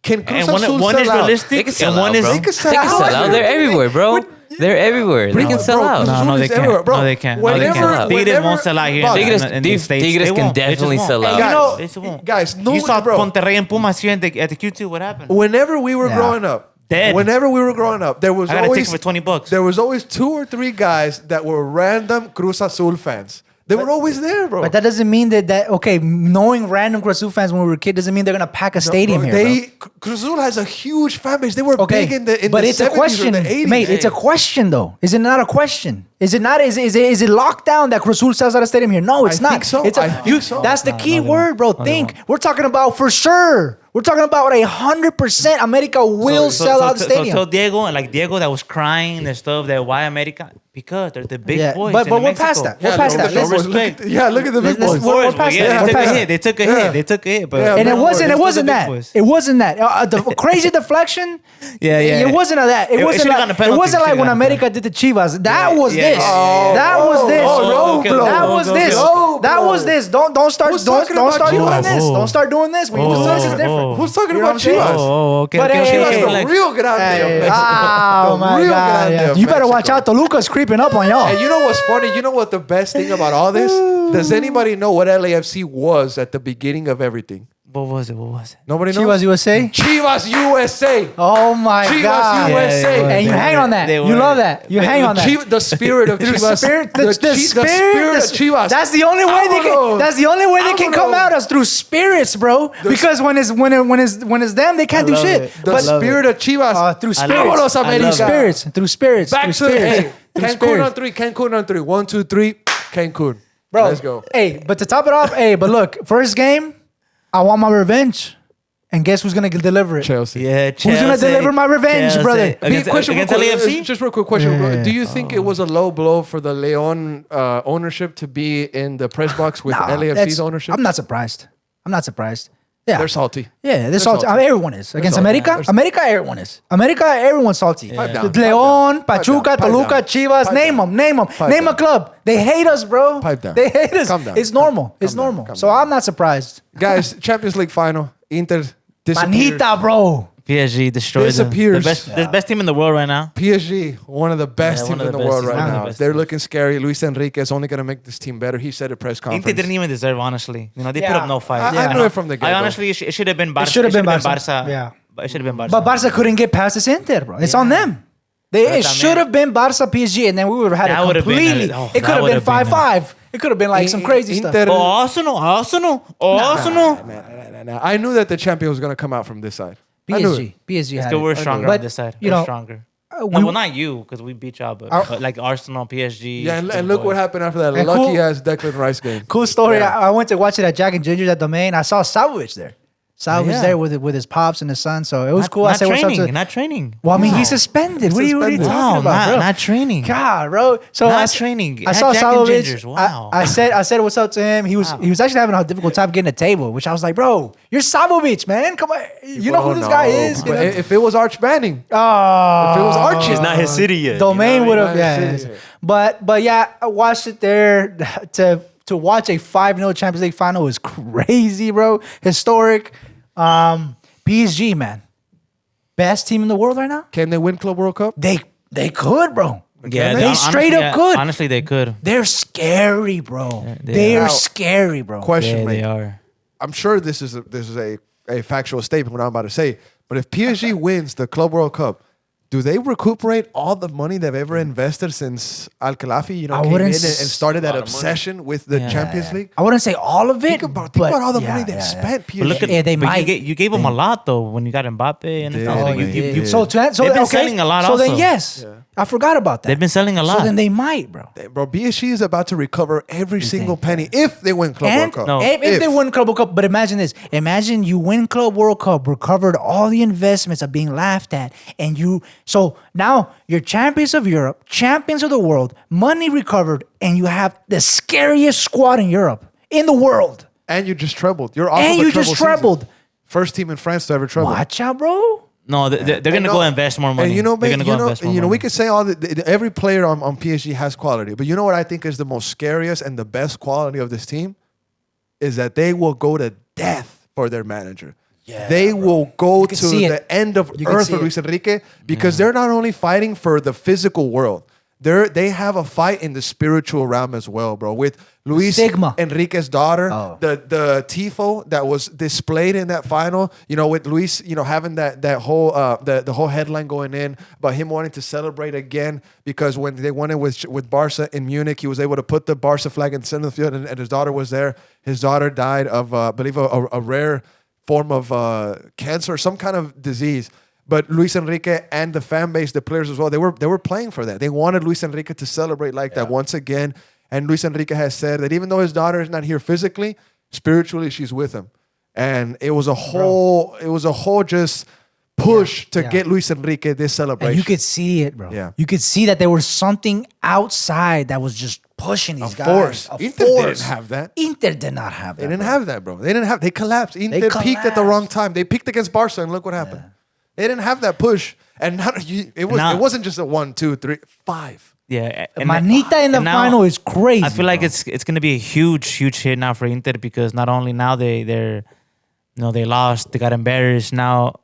Can Cruz And Azul one is sell out? They realistic, can sell and one out, is bro. They can sell They can out. sell out. They're everywhere, bro. They're everywhere. They can sell Bro, out. Cruz Azul No, they is can't. everywhere, bro. No, they can't. No, they Whenever- can't. Tigres whenever- won't sell out here. Bro, in the States. Tigres They can won't. They just definitely won't. sell out. Guys, You know, they just won't. guys, no, You saw bro. Monterrey and Pumas here at the Q2. What happened? Whenever we were Yeah. growing up, Dead. whenever we were growing up, there was I got a always ticket for $20. There was always 2 or 3 guys that were random Cruz Azul fans. They were always there, bro. But that doesn't mean that okay, knowing random Cruz Azul fans when we were kids doesn't mean they're gonna pack a stadium here. Bro. Cruz Azul has a huge fan base. They were Okay, big in the but the it's a 70s question, or the 80s. mate. It's a question, though. Is it not a question? Is it not? Is it locked down that Cruz Azul sells out a stadium here? No, it's I not. think so. It's a, I think so. That's the key they word, bro. won't. Think. We're talking about for sure. We're talking about 100%. America will sell out the stadium. So tell Diego, and like Diego that was crying and stuff, that why America? Because they're the big Yeah, boys. but in we're Mexico. past that. Yeah, We're past look that. at the Let's- boys. Look at the big let's- boys. we're Of course, past yeah, that. We're they took past a that. hit. They took a Yeah. hit. They took a hit. But Yeah, And but it wasn't They're that. the big boys. It wasn't that. The crazy deflection. Yeah. It wasn't that. It It wasn't should've like, gotten a penalty. it wasn't like Should've when gotten a America did the Chivas. That was yeah, this. yeah. That was this. low okay, blow. That was Go, this. go, go. That was this. Don't start. Who's Don't talking don't about start doing Chivas? this. Don't start doing this. When you do this, it's different. Who's talking You know about what I'm saying? Chivas? Okay. But okay, hey, Chivas, okay, the like- real grande of Hey, Mexico. oh The my real God! grande Yeah. of You better watch Mexico. out. Toluca's creeping up on y'all. And you know what's funny? You know what the best thing about all this? Does anybody know what LAFC was at the beginning of everything? What was it? Nobody knows? Chivas USA. Chivas USA. Oh my Chivas God! USA. Yeah, And you hang on that. They You were- love that. You hang on that. The spirit of Chivas. The spirit of Chivas. That's the only way they can. Vámonos. That's the only way they can come Vámonos. out, is through spirits, bro. Because when it's them, they can't do love shit. it. The But spirit of Chivas. through I spirits, love it. I love it. through spirits, Back through to the spirits. hey, Through Cancun spirits. on 3. Cancun on 3. 1, 2, 3. Cancun. Bro, Let's go. Hey, but to top it off, but look, first game, I want my revenge. And guess who's gonna deliver it? Chelsea. Yeah, Who's gonna deliver my revenge, brother? Against Question real quick, LAFC? just real quick question. Yeah. Do you think it was a low blow for the Leon ownership to be in the press box with Nah, LAFC's that's- ownership? I'm not surprised. Yeah. They're salty. Yeah, they're salty. salty. Everyone is. Against salty. America, They're- America, everyone is. America, everyone's salty. Pipe down, Leon, pipe down, Pachuca, pipe down, Toluca, pipe Chivas, down. name them. Name down. a club. They hate us, bro. Pipe down. They hate us. Calm down. It's normal. It's Calm down. normal. Calm So down. I'm not surprised. Guys, Champions League final. Inter disappeared. Manita, bro. PSG destroyed Disappears. the best team in the world right now. PSG, one of the best Yeah, teams one of in the the best world teams, right one of the now. best They're teams. looking scary. Luis Enrique is only going to make this team better. He said at press Inter conference. didn't even deserve, honestly. You know, they Yeah. put up no fight. I knew it from the get-go. I honestly, it should have been Barca. It should have been Barca. Barca. Yeah. It should have been Barca. But Barca couldn't get past this Inter, bro. It's on them. It But should have been Barca PSG, and then we would have had That it would have been completely. a- oh, It could that have would been have been 5-5. It could have been like some crazy stuff. Inter- Arsenal. Nah. I knew that the champion was going to come out from this side. I knew it. PSG had Still, it. we're stronger But, on this side. you We're know, stronger. we- No, well, not you, because we beat y'all, Our- but like Arsenal, PSG. Yeah, and big look what boys. happened after that And lucky cool- ass Declan Rice game. Cool story. Yeah. I went to watch it at Jack and Ginger's at Domain. I saw Savage there. Sal was Yeah. there with his pops and his son, so it was cool. I Not said, "What's up training. to?" Not training. Well, I mean, he's suspended. What are you Suspended. talking Wow, about, bro? not training. God, bro. So Not I, training. I At saw Jack and Salovich. Gingers. Wow. I said what's up to him. He was actually having a difficult time getting a table, which I was like, bro, you're Salovich, man. Come on, you know who this guy is. You know? If it was Arch Manning, Oh, if it was Archie, It's not his city yet. Domain would have, Not yeah. his city yet. But yeah, I watched it there. To watch a 5-0 Champions League final was crazy, bro. Historic. PSG, man, best team in the world right now. can they win Club World Cup? They could, bro. Yeah, they straight up could. Honestly, they could. They're scary, bro. they They're are. scary, bro. Question, Yeah, mate. they are. I'm sure this is a factual statement what I'm about to say, but if PSG wins the Club World Cup, do they recuperate all the money they've ever invested since Al Khelafi, I came in wouldn't and started that lot of money. obsession with the Yeah. Champions League? I wouldn't say all of it. Think about all the yeah, money they've yeah, spent. PSG. But look at Yeah, they but might. You gave them a lot though when you got Mbappe and Did. stuff. Oh, Like, yeah. you, So they've been selling a lot So then also. yes, I forgot about that. they've been selling a lot. So then they might, bro. Bro, PSG is about to recover every single penny if they win Club And World Cup. No. if they win Club World Cup, but imagine this. Imagine you win Club World Cup, recovered all the investments of being laughed at, and so now you're champions of Europe, champions of the world, money recovered, and you have the scariest squad in Europe, in the world. And you just trebled. You're off And of a you just treble season. trebled. First team in France to ever treble. Watch out, bro. No, they're going to go invest more money. And you know, they're mate, going to go invest more money. we could say every player on PSG has quality, but you know what I think is the most scariest and the best quality of this team is that they will go to death for their manager. Yeah, they will go can to see the it. end of You can earth see for it. Luis Enrique because they're not only fighting for the physical world. They have a fight in the spiritual realm as well, bro. With Luis Stigma. Enrique's daughter, Oh. the tifo that was displayed in that final, with Luis, having that whole the whole headline going in about him wanting to celebrate again because when they won it with Barca in Munich, he was able to put the Barca flag in the center of the field, and his daughter was there. His daughter died of, I believe, a rare form of cancer, some kind of disease. But Luis Enrique and the fan base, the players as well, they were playing for that. They wanted Luis Enrique to celebrate like that once again. And Luis Enrique has said that even though his daughter is not here physically, spiritually she's with him. And it was a whole just push to Yeah. get Luis Enrique this celebration. And you could see it, bro. Yeah. You could see that there was something outside that was just pushing these guys. force. A Inter force. didn't have that. Inter did not have that. They didn't bro. have that, bro. They collapsed. Inter peaked at the wrong time. They peaked against Barca, and look what happened. They didn't have that push. And it wasn't just a 1, 2, 3, 5. Yeah, Manita in the and now final is crazy. I feel like bro. it's going to be a huge hit now for Inter because not only now they lost, they got embarrassed. Now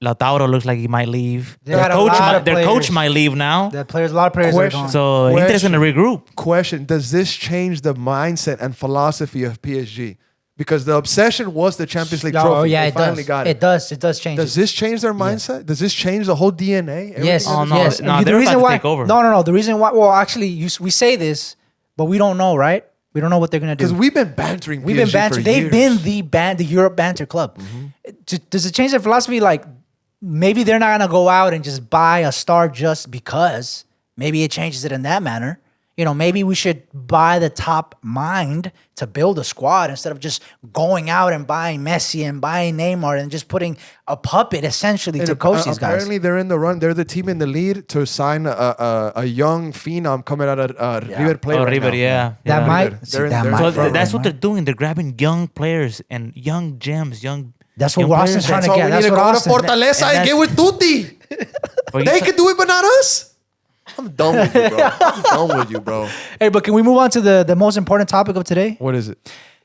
Lautaro looks like he might leave. They had a lot of Their coach players. might leave now. a lot of players are Question. gone. So Inter's going to regroup. Question: does this change the mindset and philosophy of PSG? Because the obsession was the Champions League trophy. Oh yeah, They it finally does. got It does. It does change. Does it. this change their mindset? Does this change the whole DNA? Yes. Oh, no, yes. no, And they're about to take over. No. The reason why. Well, actually, we say this, but we don't know, right? We don't know what they're gonna do. Because we've been bantering. We've been PSG banter. for They've years. been the Europe banter club. Does it change their philosophy? Like maybe they're not gonna go out and just buy a star just because. Maybe it changes it in that manner. Maybe we should buy the top mind to build a squad instead of just going out and buying Messi and buying Neymar and just putting a puppet essentially to coach these guys. Apparently, they're in the run. They're the team in the lead to sign a young phenom coming out of River Plate. Oh, right River, now. yeah. That yeah. might. They're see, in- that they're in might So front that's runner. what they're doing. They're grabbing young players and young gems, That's what young Austin's players. trying to So get. we That's need to what go Austin. to Fortaleza and get with Tuti. But They you- can do it, but not us. I'm done with you, bro. I'm done with you, bro. Hey, but can we move on to the most important topic of today? What is it?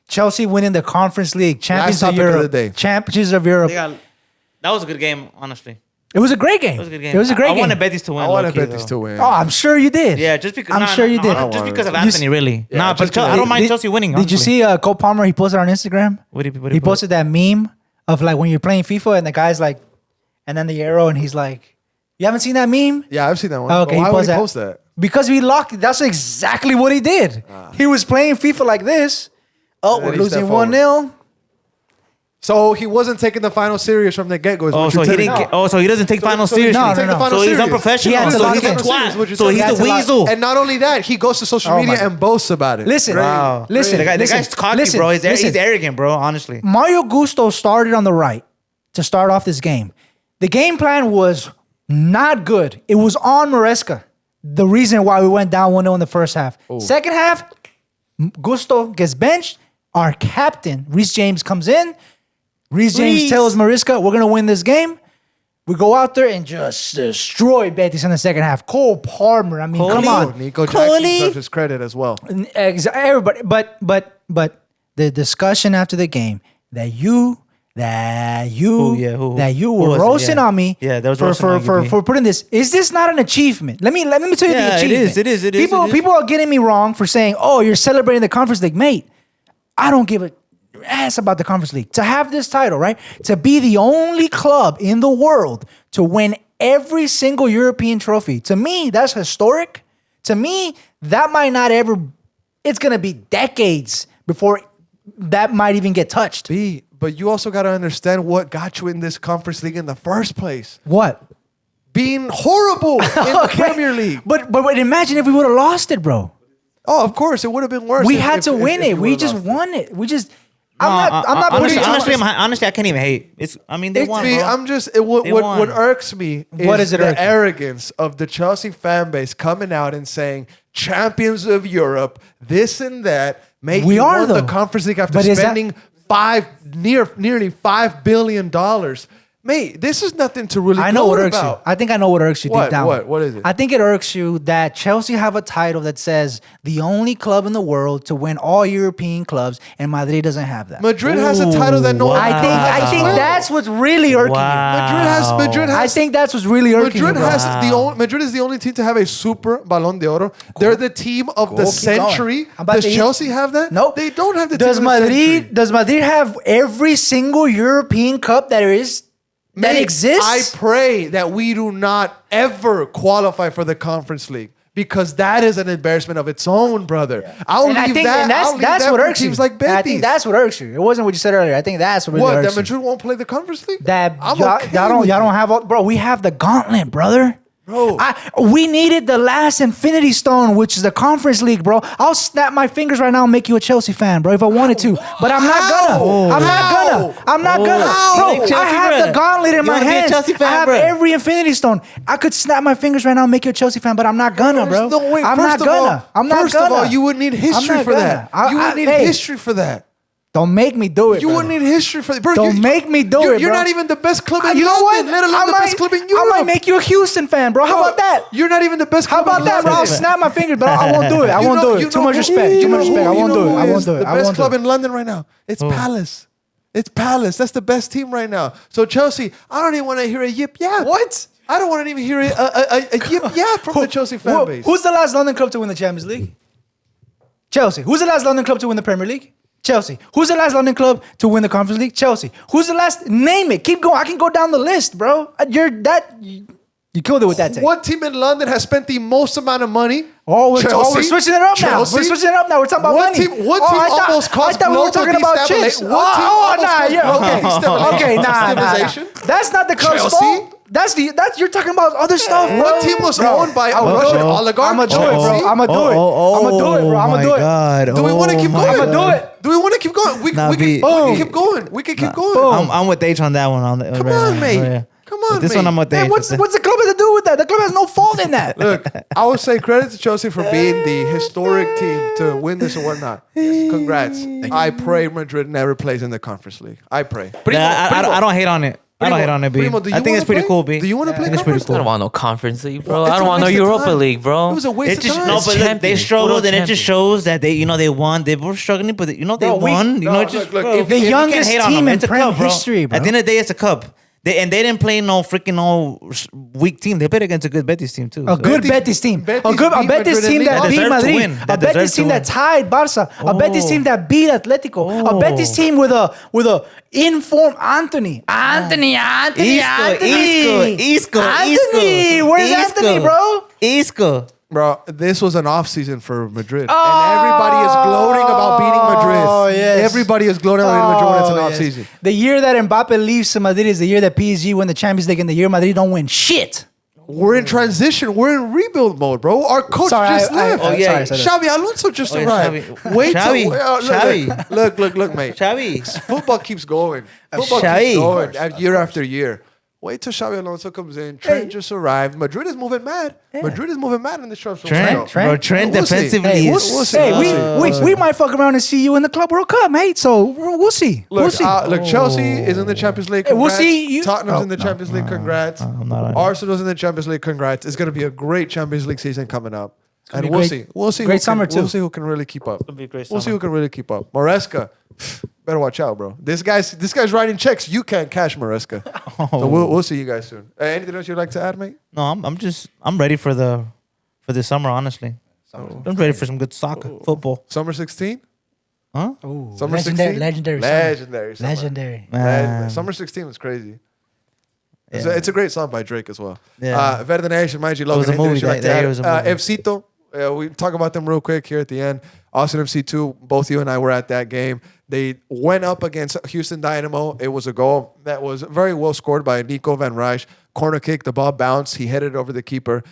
Chelsea winning the Conference League, champions topic of of Europe. the day. Champions of Europe. that was a good game, honestly. It was a great game. It was a good game. It was a great I game. want to bet these to win. I want to low-key, bet these though. to win. Oh, I'm sure you did. Yeah, just because. I'm sure you did. Just because of You Anthony, really. Yeah, Nah, just but I don't mind Chelsea winning. Did you see Cole Palmer? He posted on Instagram. What did He posted that meme of like when you're playing FIFA and the guy's like, and then the arrow and he's like, you haven't seen that meme? Yeah, I've seen that one. Okay, Why he would posted he that. post that? Because we locked it. That's exactly what he did. He was playing FIFA like this. Oh, And we're then he losing stepped forward. 1-0. So he wasn't taking the final serious from the get-go. is Oh, what so you're he telling didn't. me. So he doesn't take final so he seriously. doesn't take the final So he's serious. unprofessional. He had to So lock he's it a in. Is what twat. you're So telling he's me. a weasel. And not only that, he goes to social Oh media my- and boasts about it. Listen, Wow. listen, The listen, guy's cocky, listen, bro. He's listen. arrogant, bro. Honestly. Mario Gusto started on the right to start off this game. The game plan was not good. It was on Maresca. The reason why we went down 1-0 in the first half. Second half, Gusto gets benched. Our captain, Reece James, comes in. Reece James tells Maresca, we're going to win this game. We go out there and just destroy Betis in the second half. Cole Palmer, I mean, come on. Nico Jackson deserves his credit as well. Everybody, but the discussion after the game that you Who were was it? roasting Yeah. on me Yeah, that was roasting on you, B. for putting this. Is this not an achievement? Let me tell you Yeah, the it achievement. is, it is, it is, People it is. people are getting me wrong for saying, "Oh, you're celebrating the Conference League, mate." I don't give a ass about the Conference League. To have this title, right? To be the only club in the world to win every single European trophy. To me, that's historic. To me, that might not ever. It's gonna be decades before that might even get touched. But you also got to understand what got you in this Conference League in the first place. What? Being horrible in the Premier League. But imagine if we would have lost it, bro. Oh, of course, it would have been worse. We if- had if- to if- win if it. you We would've just lost it. won it. We just. I'm not. Honestly, I can't even hate. They won. Me, Bro. I'm just what They what won. irks me is What is it the irking? arrogance of the Chelsea fan base coming out and saying champions of Europe, this and that. Mate, We you are, won the though. Conference League after But is that- spending nearly $5 billion. Mate, this is nothing to really. I know what gloat irks you. about. I think I know what irks you What? deep down. What is it? I think it irks you that Chelsea have a title that says the only club in the world to win all European clubs, and Madrid doesn't have that. Madrid has a title that no one. I think that's what's really irking Madrid you. has. I think that's what's really irking Madrid you, bro. has Madrid is the only team to have a super Ballon d'Oro. They're the team of the Keep century. going. I'm about Does to eat- Chelsea have that? Nope. They don't have the Does team of the century. Does Madrid have every single European cup that there is that Mate, exists? I pray that we do not ever qualify for the Conference League because that is an embarrassment of its own, brother. I'll And I leave think that. and that's I'll leave that's that what for irks you. teams like And Betis. I think that's what irks you. It wasn't what you said earlier. I think that's what really what? irks That you. Madrid won't play the Conference League? That I'm y'all, okay y'all don't with y'all it. don't have all, bro. We have the gauntlet, brother. Bro. We needed the last Infinity Stone, which is the Conference League, bro. I'll snap my fingers right now and make you a Chelsea fan, bro, if I wanted to. But I'm not gonna. I'm not gonna. How? Bro, You like Chelsea, I have bro? the gauntlet in You my wanna be a hands. Chelsea fan, I have bro? every Infinity Stone. I could snap my fingers right now and make you a Chelsea fan, but I'm not gonna, bro. There's no way. I'm First not of all- gonna. I'm not First gonna. of all, you would need history not for gonna. that. You would need hey, history for that. Don't make me do it. You bro. would need history for that. Bro, Don't make me do it, You're bro. not even the best club in You know what? London, let alone the best club in I Europe. might make you a Houston fan, bro. How about that? You're not even the best How club about in that, bro? I'll London. snap my fingers, but I won't do it. I You won't know- do you it. Too know much who- respect. Too much respect. I you won't know do it. who I won't is do it. The I best won't do club it. in London right now. It's Palace. It's Palace. That's the best team right now. So Chelsea, I don't even want to hear a yip yap. What? I don't want to even hear a yip yap from the Chelsea fan base. Who's the last London club to win the Champions League? Chelsea. Who's the last London club to win the Premier League? Chelsea. Who's the last London club to win the Conference League? Chelsea. Who's the last? Name it. Keep going. I can go down the list, bro. You killed it with that take. What team in London has spent the most amount of money? We're switching it up now. Chelsea? We're switching it up now. We're talking about What money. team? What team almost I caused thought we were global talking about destabilization? chips. What team almost caused global destabilization? Okay, nah. Destabilization? That's not the club's Chelsea? fault. That's you're talking about other stuff, bro. What team was owned by a Russian oligarch? I'm gonna do it, bro. Chelsea? I'm gonna do it. I'm gonna do it, bro. I'm gonna do it. God. Do we want to keep going? I'm gonna do it. Do we want to keep going? We Nah, can B. keep going. We can keep going. I'm with H on that one. Come on, mate. Come on, This mate. one I'm with Man, H. what's the club have to do with that? The club has no fault in that. Look, I would say credit to Chelsea for being the historic team to win this or whatnot. Congrats. I pray Madrid never plays in the Conference League. I pray. I don't hate on it. I don't hate on it, B. Primo, do you I think wanna it's pretty play? cool, B. Do you want to play think it's pretty Conference cool. I don't want no Conference League, bro. It's I don't a want no waste of Europa time. League, bro. It was a It waste of just time. no, but look, they Champions, struggled, and it champions. just shows that they won. They were struggling, but they Bro, won. no, It just look, bro, if the you can't youngest hate on team them. in It's a Prem cup, bro. history, bro. At the end of the day, it's a cup. They didn't play no freaking weak team. They played against a good Betis team too. A good Betis team. Betis a beat Betis Madrid team in that Liga. beat That deserved to Madrid. win. A That Betis deserved to team that win. tied Barca. A Betis team that beat Atletico. A Betis team with a informed Anthony. Anthony. Isco. Anthony. Where's Anthony, bro? Isco. Bro, this was an off season for Madrid, and everybody is gloating about beating Madrid. Oh, yes. Everybody is gloating on Real Madrid when it's an Oh, off yes. season. The year that Mbappe leaves to Madrid is the year that PSG win the Champions League, and the year Madrid don't win shit. We're in transition. We're in rebuild mode, bro. Our coach Sorry, just left. Oh, yeah. sorry. Xavi Alonso just Oh, yeah, arrived. Xavi. Wait Xavi. till look, mate. Xavi. Football keeps going. Football Xavi. keeps going year after year. Wait till Xavi Alonso comes in. Trent just arrived. Madrid is moving mad. Madrid is moving mad in this transfer window. Trent We'll see. defensively Hey, is. we'll see. Hey, we might fuck around and see you in the Club World Cup, mate. So we'll see. Look, We'll see. look, Chelsea is in the Champions League. Hey, we'll Congrats. see you- Tottenham's in the Champions League. Congrats. I'm not on it. Arsenal's in the Champions League. Congrats. It's going to be a great Champions League season coming up. And be we'll great- see. We'll see. great who can- summer, too. We'll see who can really keep up. It'll be a great We'll see summer. who can really keep up. Maresca, better watch out, bro. This guy's writing checks. You can't cash Maresca. So we'll see you guys soon. Anything else you'd like to add, mate? No, I'm ready for this summer. Honestly, I'm ready for some good soccer, football. Summer 16? Huh? Ooh, Summer legendary, 16? legendary, summer. Legendary. Summer. Legendary. Man. Summer 16 was crazy. Yeah. It's a great song by Drake as well. Yeah. Verde Nation, mind you, was Logan. a movie anything else you'd that- like it was to a add? movie. FCito, we talk about them real quick here at the end. Austin FC2, both you and I were at that game. They went up against Houston Dynamo. It was a goal that was very well scored by Nico Van Rijs. Corner kick, the ball bounced. He headed over the keeper.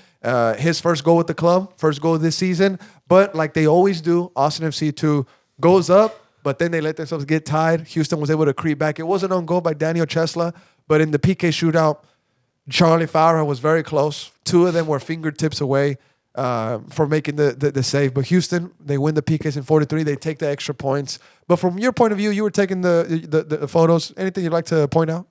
His first goal with the club, first goal this season. But like they always do, Austin FC2 goes up, but then they let themselves get tied. Houston was able to creep back. It wasn't on goal by Daniel Chesla, but in the PK shootout, Charlie Fowler was very close. Two of them were fingertips away for making the save. But Houston, they win the PKs in 43. They take the extra points. But from your point of view, you were taking the photos. Anything you'd like to point out?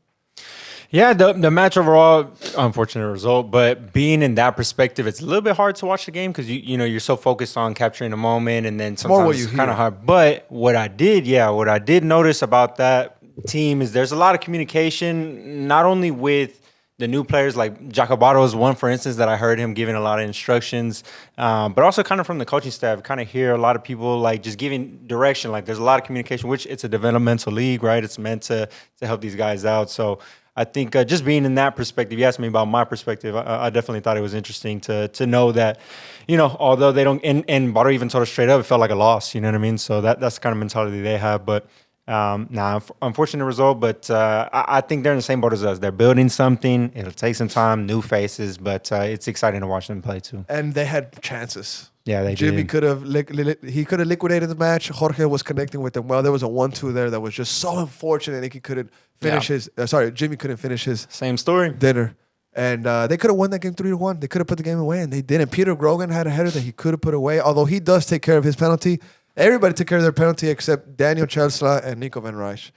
Yeah, the match overall, unfortunate result. But being in that perspective, it's a little bit hard to watch the game because you know you're so focused on capturing the moment, and then more what sometimes you it's kind hear. of hard. But what I did notice about that team is there's a lot of communication, not only with the new players, like Jacobato is one, for instance, that I heard him giving a lot of instructions, but also kind of from the coaching staff, kind of hear a lot of people like just giving direction. Like there's a lot of communication, which it's a developmental league, right? It's meant to help these guys out. So I think just being in that perspective, you asked me about my perspective. I definitely thought it was interesting to know that, you know, although they don't, and Baro even told us straight up, it felt like a loss. You know what I mean? So that's the kind of mentality they have. But unfortunate result. But I think they're in the same boat as us. They're building something. It'll take some time, new faces, but it's exciting to watch them play too. And they had chances. Yeah, they Jimmy did. could have liquidated the match. Jorge was connecting with them well. There was a 1-2 there that was just so unfortunate. He couldn't finish his. Jimmy couldn't finish his Same story. dinner. And they could have won that game 3-1. They could have put the game away, and they didn't. Peter Grogan had a header that he could have put away, although he does take care of his penalty. Everybody took care of their penalty except Daniel Chelsla and Nico Van Rijs.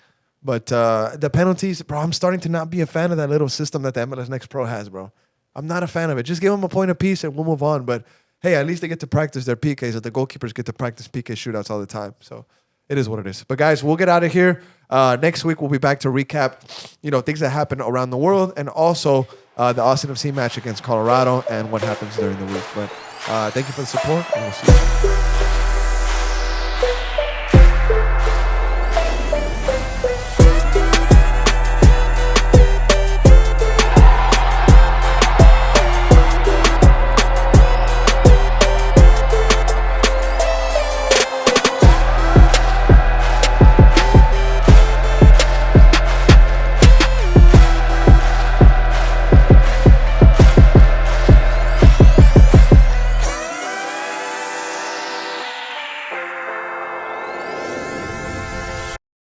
But the penalties, bro, I'm starting to not be a fan of that little system that the MLS Next Pro has, bro. I'm not a fan of it. Just give them a point apiece and we'll move on. But hey, at least they get to practice their PKs. That the goalkeepers get to practice PK shootouts all the time. So it is what it is. But guys, we'll get out of here. Next week we'll be back to recap, things that happen around the world, and also the Austin FC match against Colorado and what happens during the week. But thank you for the support, and we'll see you.